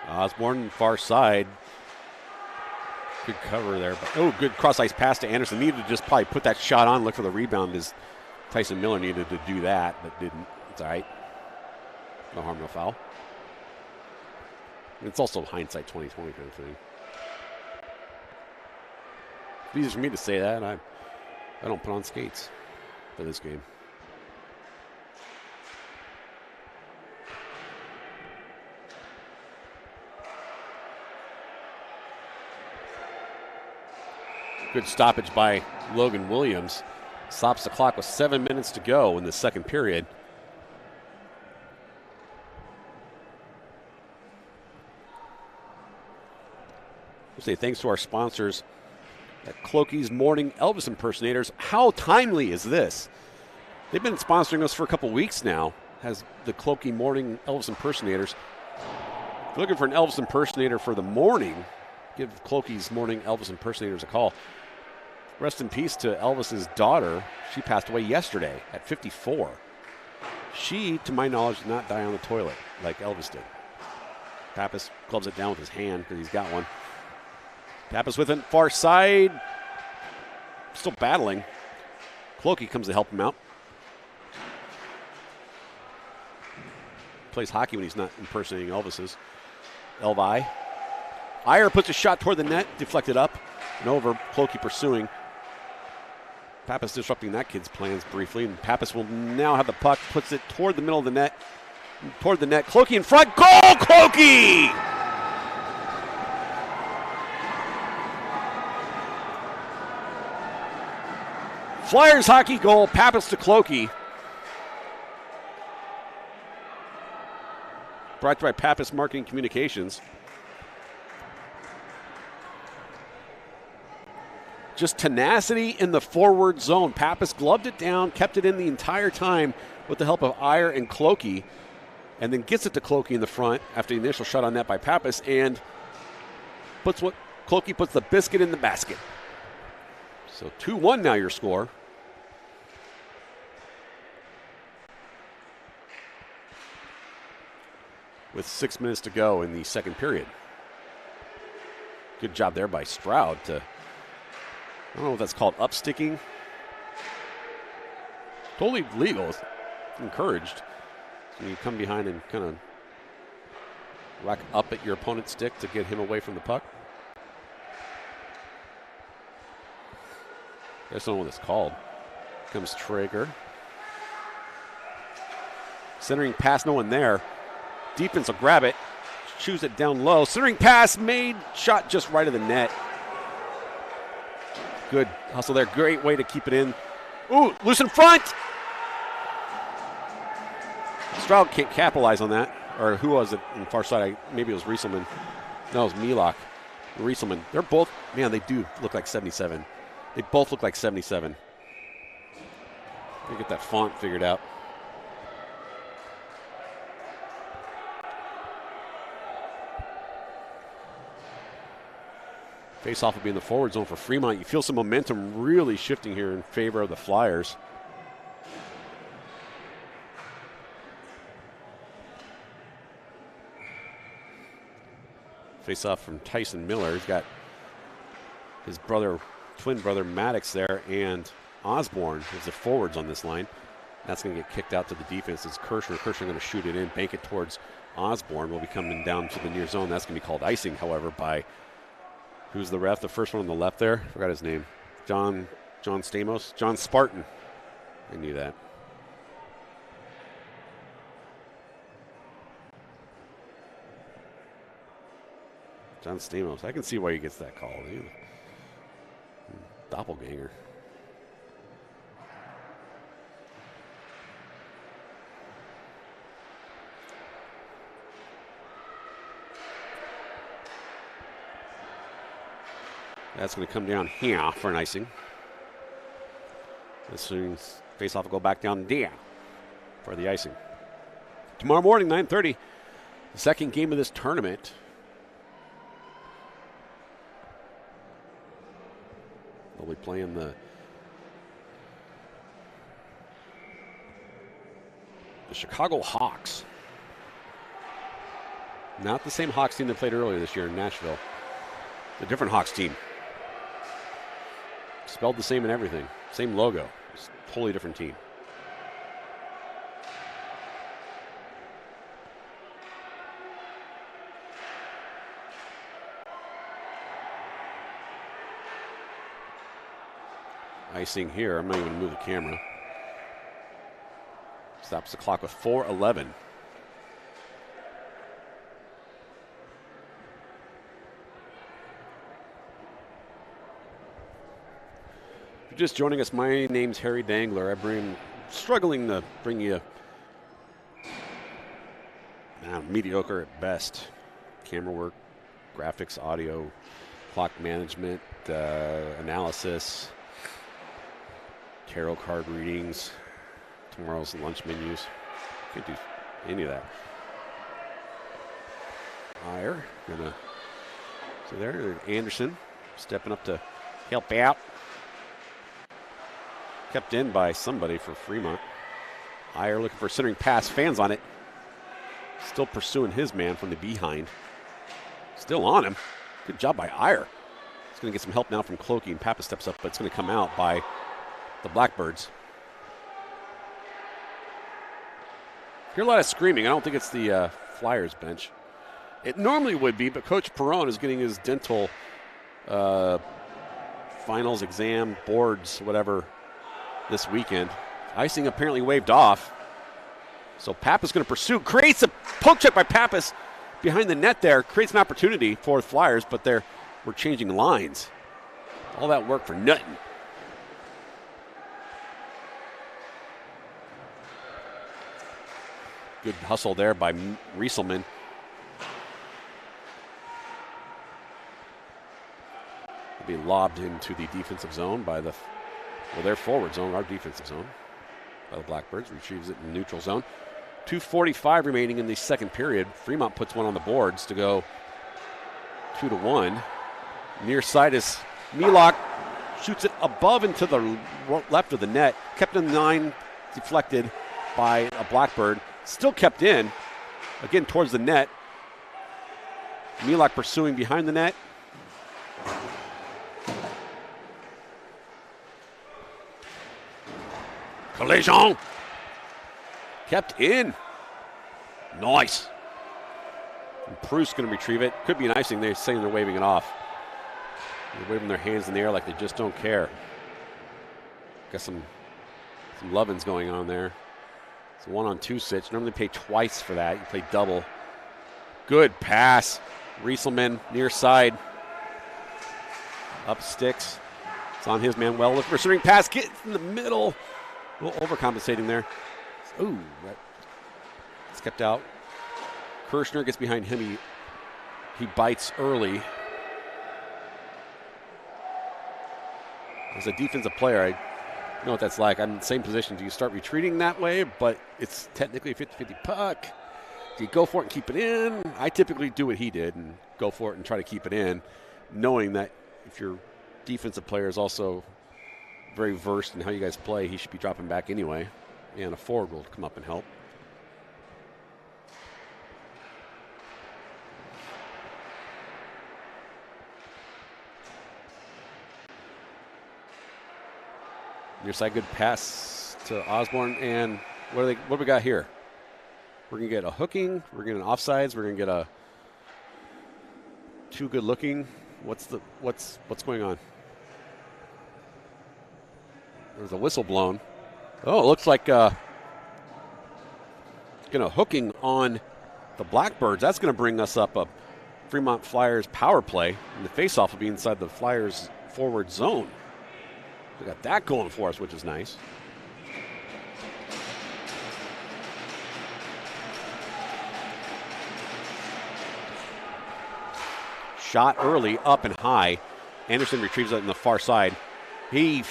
Osborne, far side. Good cover there. But, good cross-ice pass to Anderson. Needed to just probably put that shot on, look for the rebound, as Tyson Miller needed to do that, but didn't. It's all right. No harm, no foul. It's also hindsight 2020 kind of thing. It's easy for me to say that. I don't put on skates for this game. Good stoppage by Logan Williams. Stops the clock with 7 minutes to go in the second period. We'll say thanks to our sponsors at Clokey's Morning Elvis Impersonators. How timely is this? They've been sponsoring us for a couple weeks now, has the Clokey Morning Elvis Impersonators. If you're looking for an Elvis impersonator for the morning, give Clokey's Morning Elvis Impersonators a call. Rest in peace to Elvis's daughter. She passed away yesterday at 54. She, to my knowledge, did not die on the toilet like Elvis did. Pappas clubs it down with his hand because he's got one. Pappas with it, far side. Still battling. Clokey comes to help him out. Plays hockey when he's not impersonating Elvis's. Elvi. Iyer puts a shot toward the net, deflected up and over. Clokey pursuing. Pappas disrupting that kid's plans briefly, and Pappas will now have the puck, puts it toward the middle of the net. Toward the net. Clokey in front. Goal, Clokey! Flyers hockey goal, Pappas to Clokey. Brought to you by Pappas Marketing Communications. Just tenacity in the forward zone. Pappas gloved it down, kept it in the entire time with the help of Iyer and Clokey, and then gets it to Clokey in the front after the initial shot on net by Pappas, and Clokey puts the biscuit in the basket. So 2-1 now your score. With 6 minutes to go in the second period. Good job there by Stroud to, I don't know what that's called, upsticking. Totally legal. It's encouraged. So you come behind and kind of rack up at your opponent's stick to get him away from the puck. I just don't know what it's called. Comes Traeger. Centering pass, no one there. Defense will grab it. Chews it down low. Centering pass made. Shot just right of the net. Good hustle there. Great way to keep it in. Ooh, loose in front. Stroud can't capitalize on that. Or who was it in the far side? Maybe it was Rieselman. No, it was Milok. Rieselman. They're both, man, they do look like 77. They both look like 77. Let me get that font figured out. Face-off will be in the forward zone for Fremont. You feel some momentum really shifting here in favor of the Flyers. Face off from Tyson Miller. He's got his twin brother Maddox there, and Osborne is the forwards on this line. That's going to get kicked out to the defense. It's Kirshner. Kirshner going to shoot it in, bank it towards Osborne. Will be coming down to the near zone. That's going to be called icing, however, by who's the ref? The first one on the left there. Forgot his name. John Stamos. John Spartan. I knew that. John Stamos. I can see why he gets that call. Doppelganger. That's going to come down here for an icing. As soon as face-off will go back down there for the icing. Tomorrow morning, 9:30, the second game of this tournament. They'll be playing the Chicago Hawks. Not the same Hawks team that played earlier this year in Nashville. A different Hawks team. Spelled the same and everything. Same logo. It's a totally different team. Icing here. I'm not even going to move the camera. Stops the clock with 4:11. Just joining us, my name's Harry Dangler. I'm struggling to bring you mediocre at best. Camera work, graphics, audio, clock management, analysis, tarot card readings, tomorrow's lunch menus. Can't do any of that. Iyer, so there, Anderson stepping up to help out. Kept in by somebody for Fremont. Iyer looking for a centering pass. Fans on it. Still pursuing his man from the behind. Still on him. Good job by Iyer. He's going to get some help now from Clokey, and Papa steps up, but it's going to come out by the Blackbirds. Hear a lot of screaming. I don't think it's the Flyers bench. It normally would be, but Coach Perron is getting his dental finals, exam, boards, whatever, this weekend. Icing apparently waved off. So Pappas going to pursue. Creates a poke check by Pappas behind the net there. Creates an opportunity for the Flyers, but we're changing lines. All that work for nothing. Good hustle there by Rieselman. Will be lobbed into the defensive zone by their forward zone, our defensive zone, by the Blackbirds. Retrieves it in the neutral zone. 2:45 remaining in the second period. Fremont puts one on the boards to go 2-1. Near side is Milok. Shoots it above into the left of the net. Kept in line, deflected by a Blackbird. Still kept in, again towards the net. Milok pursuing behind the net. Collision. Kept in. Nice. And Pruce going to retrieve it. Could be an icing. They're saying they're waving it off. They're waving their hands in the air like they just don't care. Got some lovin's going on there. It's a 1-on-2 sitch. Normally pay twice for that. You play double. Good pass. Rieselman near side. Up sticks. It's on his man. Well, pursuing pass. Get in the middle. A little overcompensating there. Ooh, that's kept out. Kirshner gets behind him. He bites early. As a defensive player, I know what that's like. I'm in the same position. Do you start retreating that way? But it's technically a 50-50 puck. Do you go for it and keep it in? I typically do what he did and go for it and try to keep it in, knowing that if your defensive player is also very versed in how you guys play, he should be dropping back anyway, and a forward will come up and help. Near side, good pass to Osborne. And what do we got here? We're going to get a hooking. We're going to get an offsides. We're going to get a too good looking. What's going on? There's a whistle blown. Oh, it looks like going to hooking on the Blackbirds. That's going to bring us up a Fremont Flyers power play. And the faceoff will be inside the Flyers forward zone. We got that going for us, which is nice. Shot early, up and high. Anderson retrieves it on the far side. He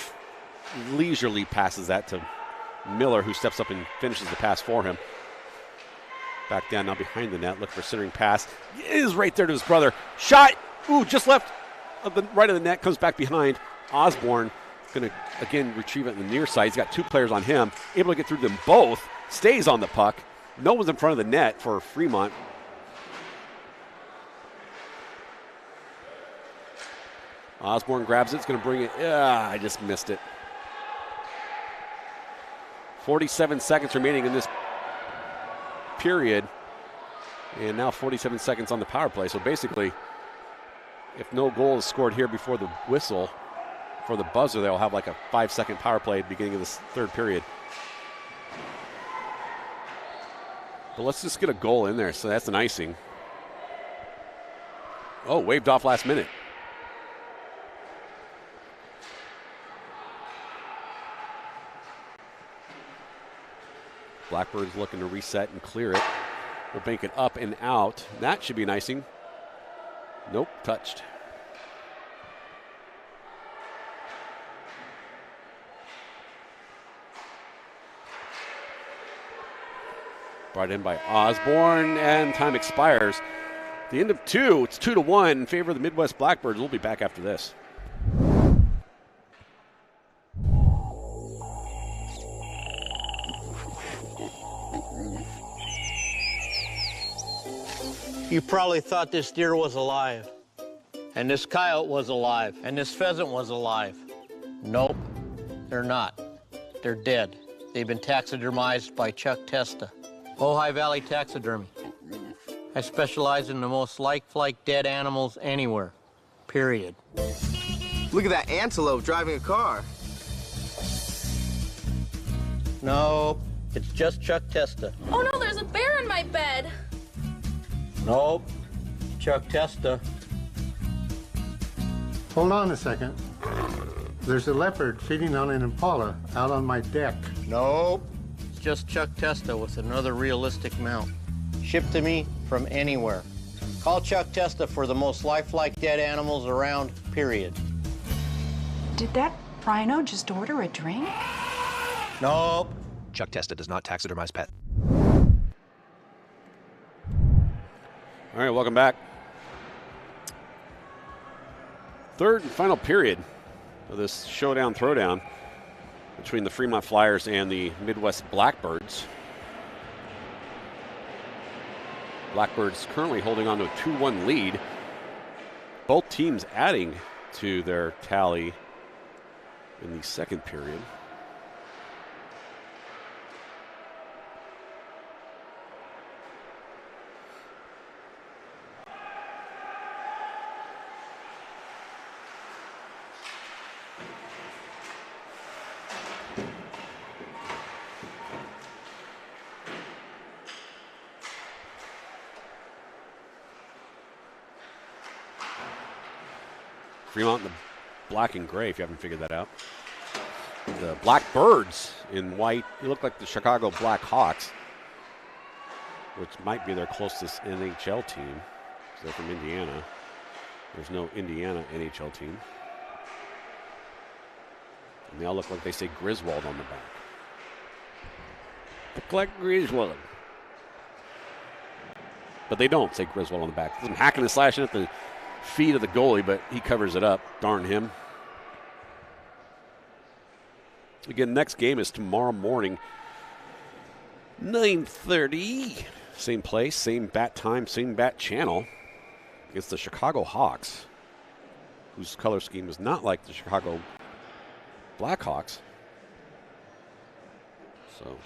leisurely passes that to Miller, who steps up and finishes the pass for him. Back down now behind the net. Look for centering pass. He is right there to his brother. Shot. Ooh, just left of the right of the net. Comes back behind. Osborne going to, again, retrieve it on the near side. He's got two players on him. Able to get through them both. Stays on the puck. No one's in front of the net for Fremont. Osborne grabs it. It's going to bring it. I just missed it. 47 seconds remaining in this period. And now 47 seconds on the power play. So basically, if no goal is scored here before the whistle for the buzzer, they'll have like a 5-second power play at the beginning of this third period. But let's just get a goal in there. So that's an icing. Oh, waved off last minute. Blackbird's looking to reset and clear it. We'll bank it up and out. That should be an icing. Nope, touched. Brought in by Osborne, and time expires. The end of two. It's 2-1 in favor of the Midwest Blackbirds. We'll be back after this. You probably thought this deer was alive, and this coyote was alive, and this pheasant was alive. Nope, they're not. They're dead. They've been taxidermized by Chuck Testa, Ojai Valley Taxidermy. I specialize in the most lifelike dead animals anywhere, period. Look at that antelope driving a car. Nope, it's just Chuck Testa. Oh no, there's a bear in my bed. Nope, Chuck Testa. Hold on a second. There's a leopard feeding on an impala out on my deck. Nope, it's just Chuck Testa with another realistic mount. Shipped to me from anywhere. Call Chuck Testa for the most lifelike dead animals around, period. Did that rhino just order a drink? Nope. Chuck Testa does not taxidermize pets. All right, welcome back. Third and final period of this showdown throwdown between the Fremont Flyers and the Midwest Blackbirds. Blackbirds currently holding on to a 2-1 lead. Both teams adding to their tally in the second period. Fremont in the black and gray, if you haven't figured that out. The Blackbirds in white. They look like the Chicago Blackhawks, which might be their closest NHL team. They're from Indiana. There's no Indiana NHL team. And they all look like they say Griswold on the back. Look like Griswold. But they don't say Griswold on the back. There's some hacking and slashing at the feet of the goalie, but he covers it up. Darn him. Again, next game is tomorrow morning, 9:30. Same place, same bat time, same bat channel. Against the Chicago Hawks, whose color scheme is not like the Chicago Blackhawks. So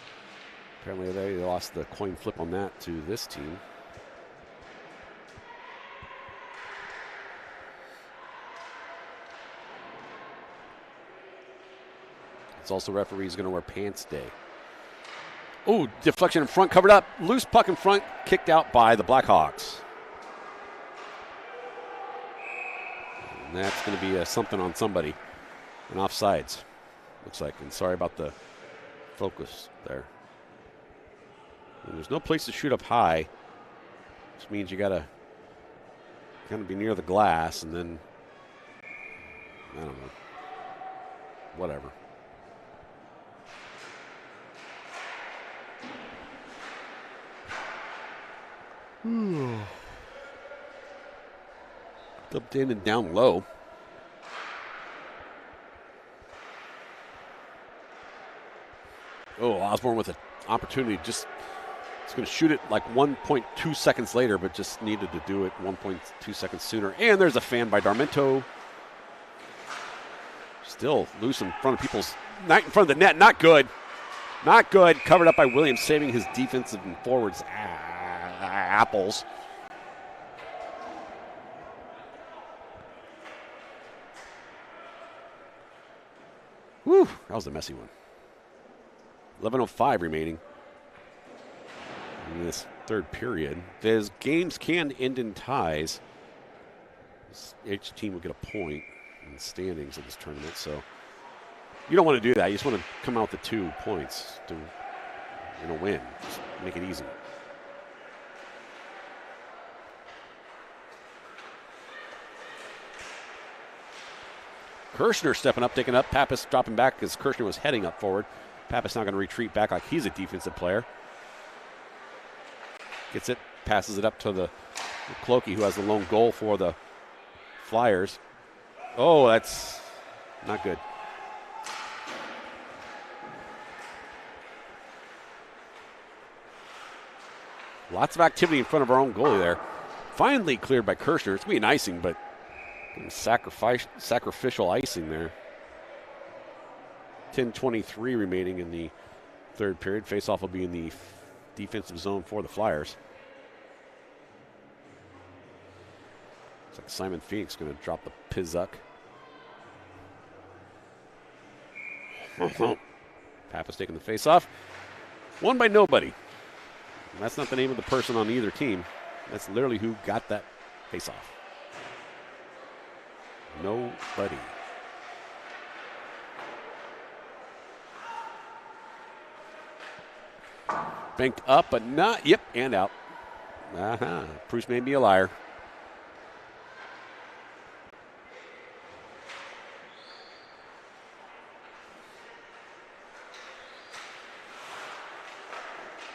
apparently they lost the coin flip on that to this team. It's also referee's going to wear pants day. Oh, deflection in front, covered up. Loose puck in front, kicked out by the Blackhawks. And that's going to be something on somebody. And offsides, looks like. And sorry about the focus there. And there's no place to shoot up high, which means you got to kind of be near the glass, and then, I don't know, whatever. Up in and down low. Oh, Osborne with an opportunity. Just, it's going to shoot it like 1.2 seconds later, but just needed to do it 1.2 seconds sooner. And there's a fan by Darmento. Still loose in front of people's, not in front of the net. Not good. Not good. Covered up by Williams, saving his defensive and forwards apples. Whew, that was a messy one. 11:05 remaining in this third period. These games can end in ties. Each team will get a point in the standings of this tournament, so you don't want to do that. You just want to come out with the 2 points in a win. Just make it easy. Kirshner stepping up, taking up. Pappas dropping back because Kirshner was heading up forward. Pappas now going to retreat back like he's a defensive player. Gets it, passes it up to the Clokey, who has the lone goal for the Flyers. Oh, that's not good. Lots of activity in front of our own goalie there. Finally cleared by Kirshner. It's going to be an icing, but sacrificial icing there. 10:23 remaining in the third period. Faceoff will be in the defensive zone for the Flyers. Looks like Simon Phoenix going to drop the Pizzuck. Pappas taking the faceoff. Won by nobody. And that's not the name of the person on either team. That's literally who got that faceoff. Nobody. Banked up, but not. Yep, and out. Bruce made me a liar.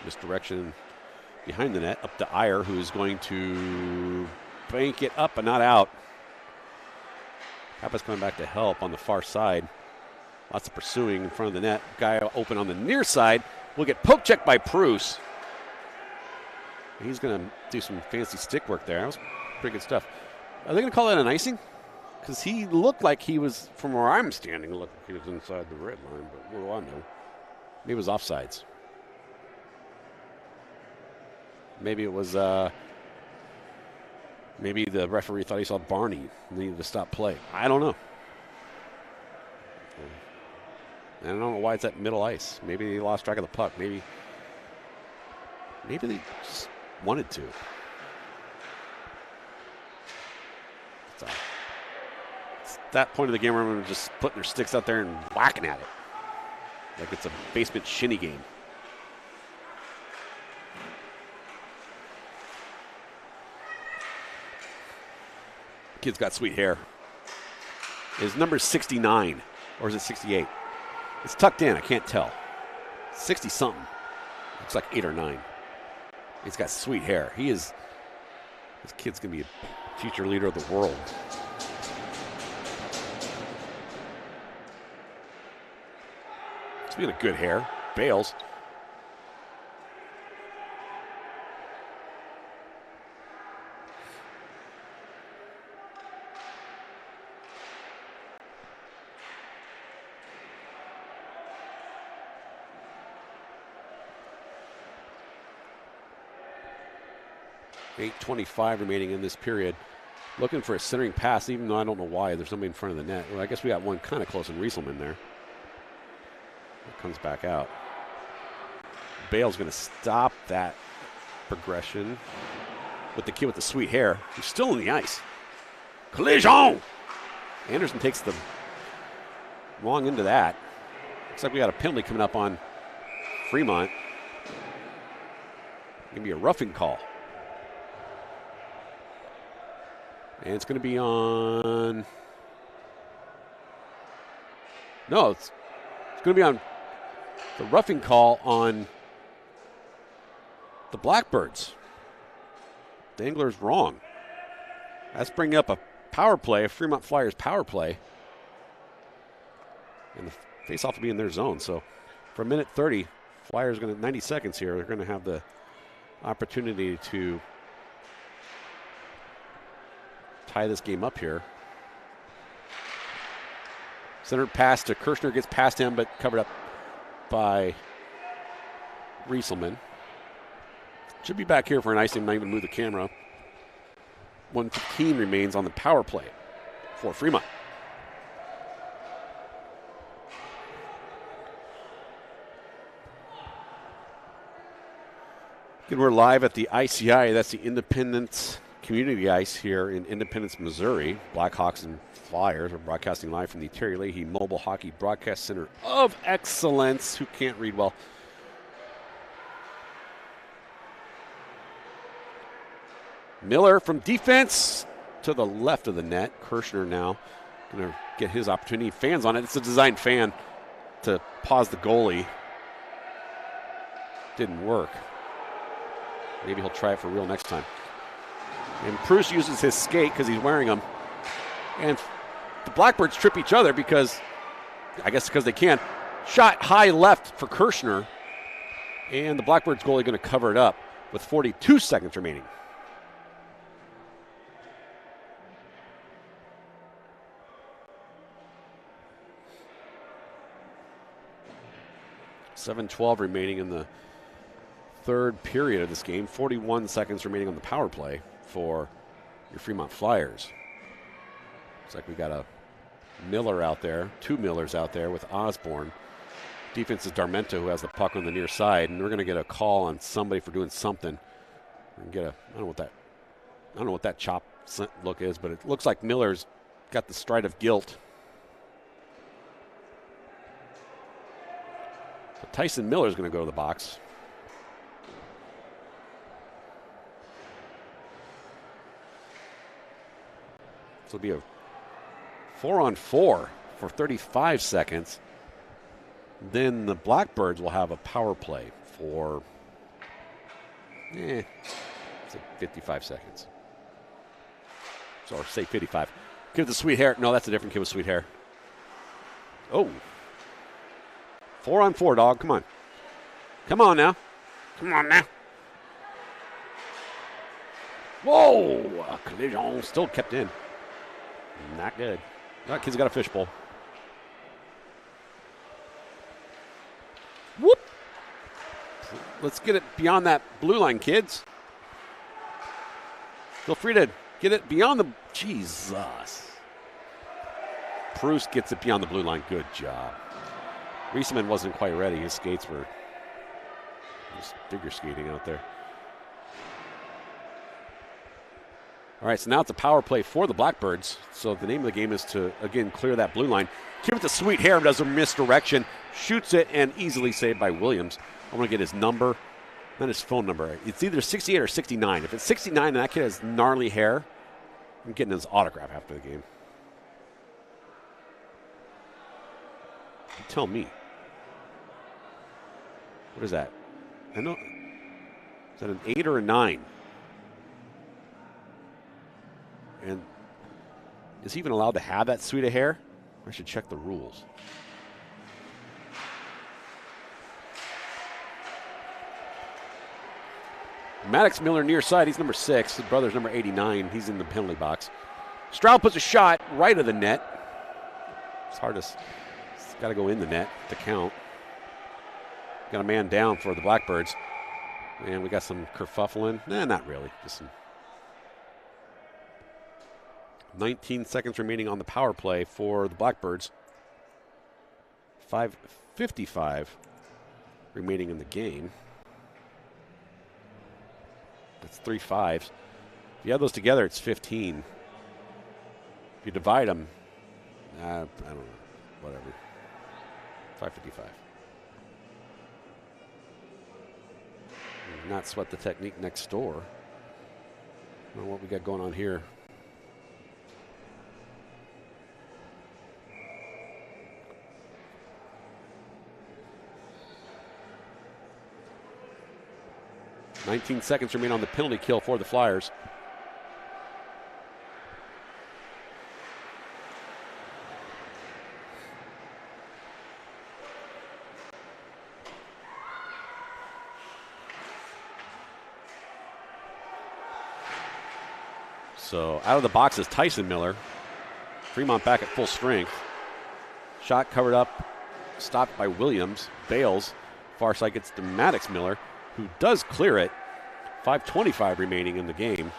Misdirection behind the net, up to Iyer, who is going to bank it up, but not out. Pappas coming back to help on the far side. Lots of pursuing in front of the net. Guy open on the near side. Will get poke checked by Bruce. He's going to do some fancy stick work there. That was pretty good stuff. Are they going to call that an icing? Because he looked like he was, from where I'm standing, looked like he was inside the red line. But what do I know? Maybe it was offsides. Maybe it was, maybe the referee thought he saw Barney and needed to stop play. I don't know. I don't know why it's at middle ice. Maybe they lost track of the puck. Maybe they just wanted to. It's that point of the game where everyone just putting their sticks out there and whacking at it. Like it's a basement shinny game. Kid's got sweet hair. His number is 69, or is it 68? It's tucked in, I can't tell. 60-something. Looks like 8 or 9. He's got sweet hair. This kid's going to be a future leader of the world. Speaking of good hair, Bales. 8:25 remaining in this period. Looking for a centering pass, even though I don't know why. There's somebody in front of the net. Well, I guess we got one kind of close in Rieselman there. It comes back out. Bale's going to stop that progression with the kid with the sweet hair. He's still in the ice. Collision! Anderson takes the wrong end of that. Looks like we got a penalty coming up on Fremont. Going to be a roughing call. And it's going to be on... No, it's going to be on the roughing call on the Blackbirds. The Angler's wrong. That's bringing up a power play, a Fremont Flyers power play. And the face-off will be in their zone. So for a minute 30, Flyers going to 90 seconds here. They're going to have the opportunity to tie this game up here. Centered pass to Kirshner, gets past him, but covered up by Rieselman. Should be back here for an icing. I'm not even move the camera. 1:15 remains on the power play for Fremont. Again, we're live at the ICI. That's the Independence Community Ice here in Independence, Missouri. Blackhawks and Flyers are broadcasting live from the Terry Leahy Mobile Hockey Broadcast Center of Excellence. Who can't read well? Miller from defense to the left of the net. Kirshner now going to get his opportunity. Fans on it. It's a designed fan to pause the goalie. Didn't work. Maybe he'll try it for real next time. And Proust uses his skate because he's wearing them. And the Blackbirds trip each other because, I guess because they can. Shot high left for Kirshner. And the Blackbirds goalie going to cover it up with 42 seconds remaining. .7:12 remaining in the third period of this game. 41 seconds remaining on the power play for your Fremont Flyers. Looks like we got a Miller out there, two Millers out there with Osborne. Defense is Darmento, who has the puck on the near side, and we're going to get a call on somebody for doing something. We're gonna get I don't know what that chop look is, but it looks like Miller's got the stride of guilt. So Tyson Miller's going to go to the box. This will be a 4-on-4 for 35 seconds. Then the Blackbirds will have a power play for say 55 seconds. So, or say 55. Kid with the sweet hair. No, that's a different kid with sweet hair. Oh. 4-on-4, dog. Come on. Come on now. Come on now. Whoa. A collision still kept in. Not good. That kid's got a fishbowl. Whoop. Let's get it beyond that blue line, kids. Feel free to get it beyond the... Jesus. Proust gets it beyond the blue line. Good job. Rieselman wasn't quite ready. His skates were just figure skating out there. All right, so now it's a power play for the Blackbirds. So the name of the game is to, again, clear that blue line. Kid with the sweet hair does a misdirection, shoots it, and easily saved by Williams. I want to get his number, not his phone number. It's either 68 or 69. If it's 69 and that kid has gnarly hair, I'm getting his autograph after the game. You tell me. What is that? I know. Is that an 8 or a 9? And is he even allowed to have that sweet of hair? I should check the rules. Maddox Miller near side. He's number 6. His brother's number 89. He's in the penalty box. Stroud puts a shot right of the net. It's hard to... It's got to go in the net to count. Got a man down for the Blackbirds. And we got some kerfuffling. Nah, not really. Just some 19 seconds remaining on the power play for the Blackbirds. 5:55 remaining in the game. That's 3 5s. If you add those together, it's 15. If you divide them, I don't know, whatever. 5:55. Not sweat the technique next door. I don't know what we got going on here. "19 seconds remain on the penalty kill for the Flyers. So out of the box is Tyson Miller. Fremont back at full strength. Shot covered up, stopped by Williams. Bales, far side gets to Maddox Miller, who does clear it. 5:25 remaining in the game.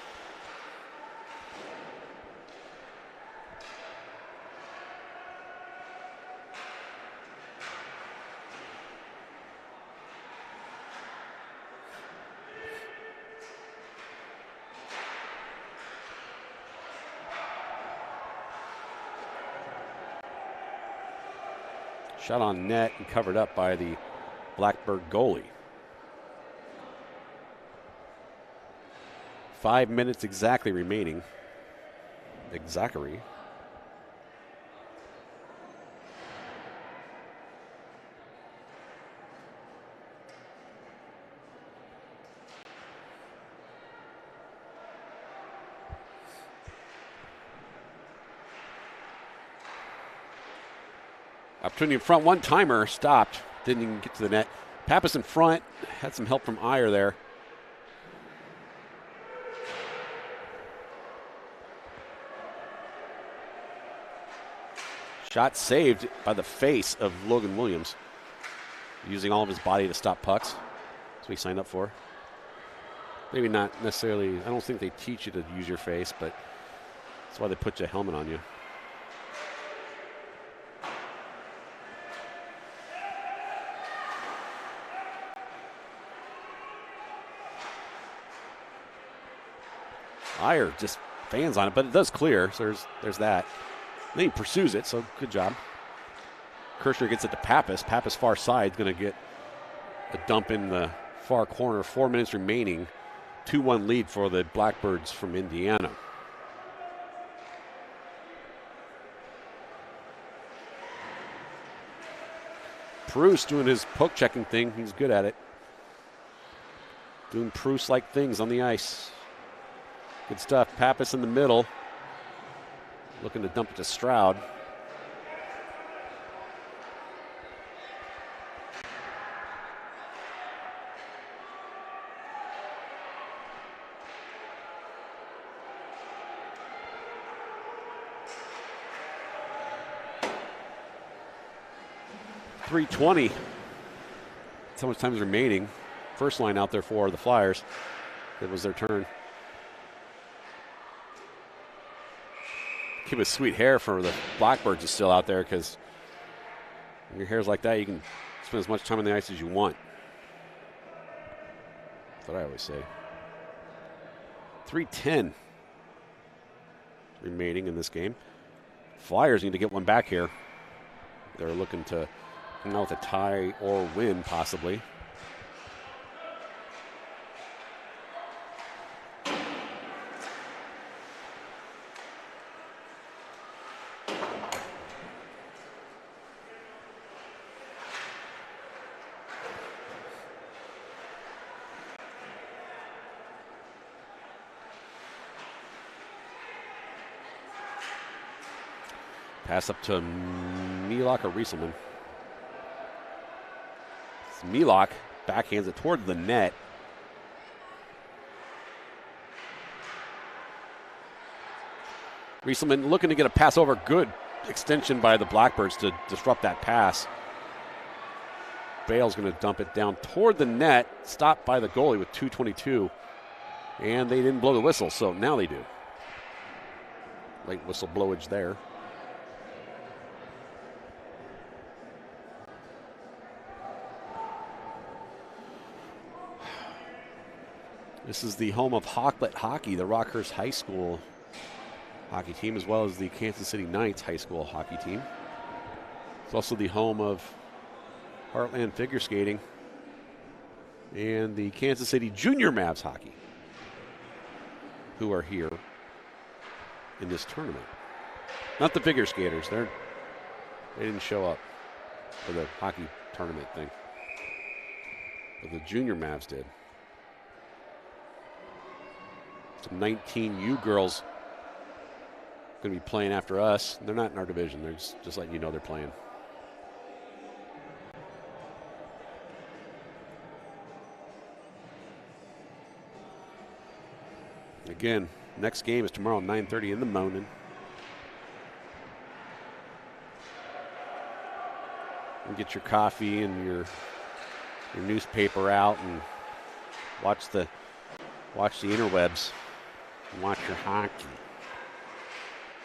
Shot on net and covered up by the Blackbird goalie. 5 minutes exactly remaining. Exactly. Opportunity in front, one-timer, stopped. Didn't even get to the net. Pappas in front, had some help from Iyer there. Shot saved by the face of Logan Williams, using all of his body to stop pucks. That's what he signed up for. Maybe not necessarily, I don't think they teach you to use your face, but that's why they put your helmet on you. Iyer just fans on it, but it does clear, so there's that. And then he pursues it, so good job. Kirshner gets it to Pappas. Pappas far side, going to get a dump in the far corner. 4 minutes remaining. 2-1 lead for the Blackbirds from Indiana. Proust doing his poke checking thing. He's good at it. Doing Proust-like things on the ice. Good stuff. Pappas in the middle. Looking to dump it to Stroud. .320. That's how much time is remaining. First line out there for the Flyers. It was their turn. Keep a sweet hair for the Blackbirds is still out there, because when your hair's like that, you can spend as much time on the ice as you want. That's what I always say. 3:10 remaining in this game. Flyers need to get one back here. They're looking to come out with a tie or win, possibly. Pass up to Milok or Rieselman. It's Milok backhands it towards the net. Rieselman looking to get a pass over. Good extension by the Blackbirds to disrupt that pass. Bale's going to dump it down toward the net. Stopped by the goalie with 2:22. And they didn't blow the whistle, so now they do. Late whistle blowage there. This is the home of Hawklet Hockey, the Rockhurst High School hockey team, as well as the Kansas City Knights High School hockey team. It's also the home of Heartland Figure Skating and the Kansas City Junior Mavs Hockey, who are here in this tournament. Not the figure skaters. They didn't show up for the hockey tournament thing, but the Junior Mavs did. Some 19U girls going to be playing after us. They're not in our division. They're just letting you know they're playing. Again, next game is tomorrow at 9:30 in the morning. And get your coffee and your newspaper out and watch the interwebs and watch your hockey.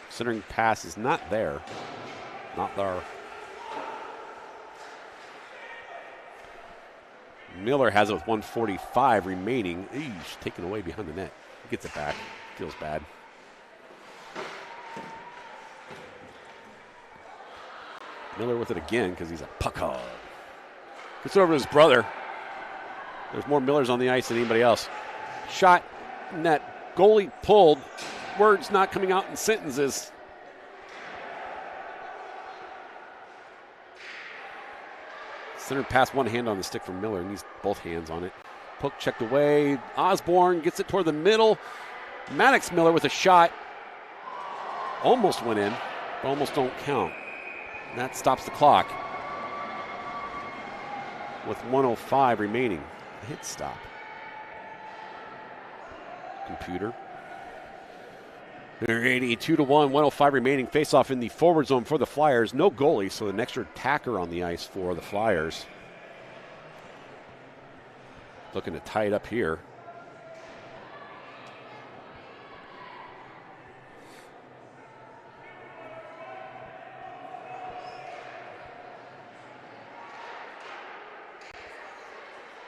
Centering pass is not there. Not there. Miller has it with 1:45 remaining. Eesh, taken away behind the net. Gets it back. Feels bad. Miller with it again because he's a puck hog. Gets over to his brother. There's more Millers on the ice than anybody else. Shot, net, goalie pulled. Words not coming out in sentences. Center pass, one hand on the stick from Miller, and he's both hands on it. Poke checked away. Osborne gets it toward the middle. Maddox Miller with a shot. Almost went in, but almost don't count. And that stops the clock with 1:05 remaining. A hit stop. Computer. They're 82-1, 1:05 remaining. Face-off in the forward zone for the Flyers. No goalie, so an extra attacker on the ice for the Flyers. Looking to tie it up here.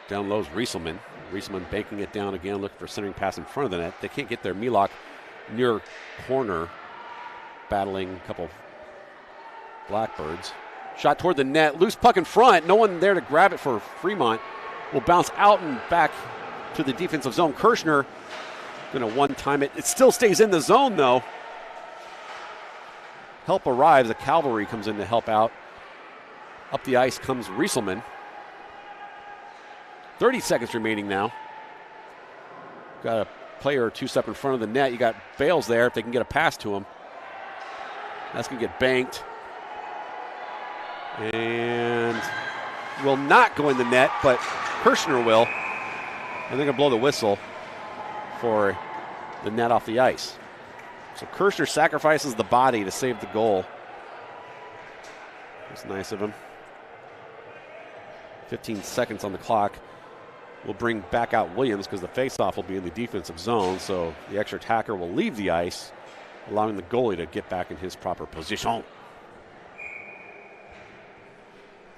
Down low's Rieselman. Rieselman banking it down again, looking for centering pass in front of the net. They can't get there. Milok near corner, battling a couple Blackbirds. Shot toward the net, loose puck in front. No one there to grab it for Fremont. Will bounce out and back to the defensive zone. Kirshner going to one-time it. It still stays in the zone, though. Help arrives. The cavalry comes in to help out. Up the ice comes Rieselman. 30 seconds remaining now. Got a player or two step in front of the net. You got Bales there if they can get a pass to him. That's going to get banked. And will not go in the net, but Kirshner will. And they're going to blow the whistle for the net off the ice. So Kirshner sacrifices the body to save the goal. That's nice of him. 15 seconds on the clock. We'll bring back out Williams because the faceoff will be in the defensive zone. So the extra attacker will leave the ice, allowing the goalie to get back in his proper position.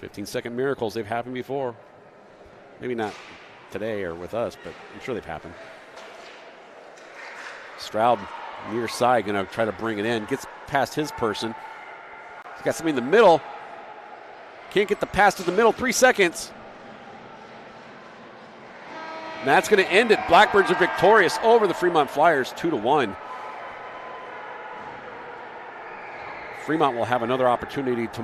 15-second miracles, they've happened before. Maybe not today or with us, but I'm sure they've happened. Stroud, near side, going to try to bring it in. Gets past his person. He's got somebody in the middle. Can't get the pass to the middle. 3 seconds. And that's going to end it. Blackbirds are victorious over the Fremont Flyers, 2-1. Fremont will have another opportunity to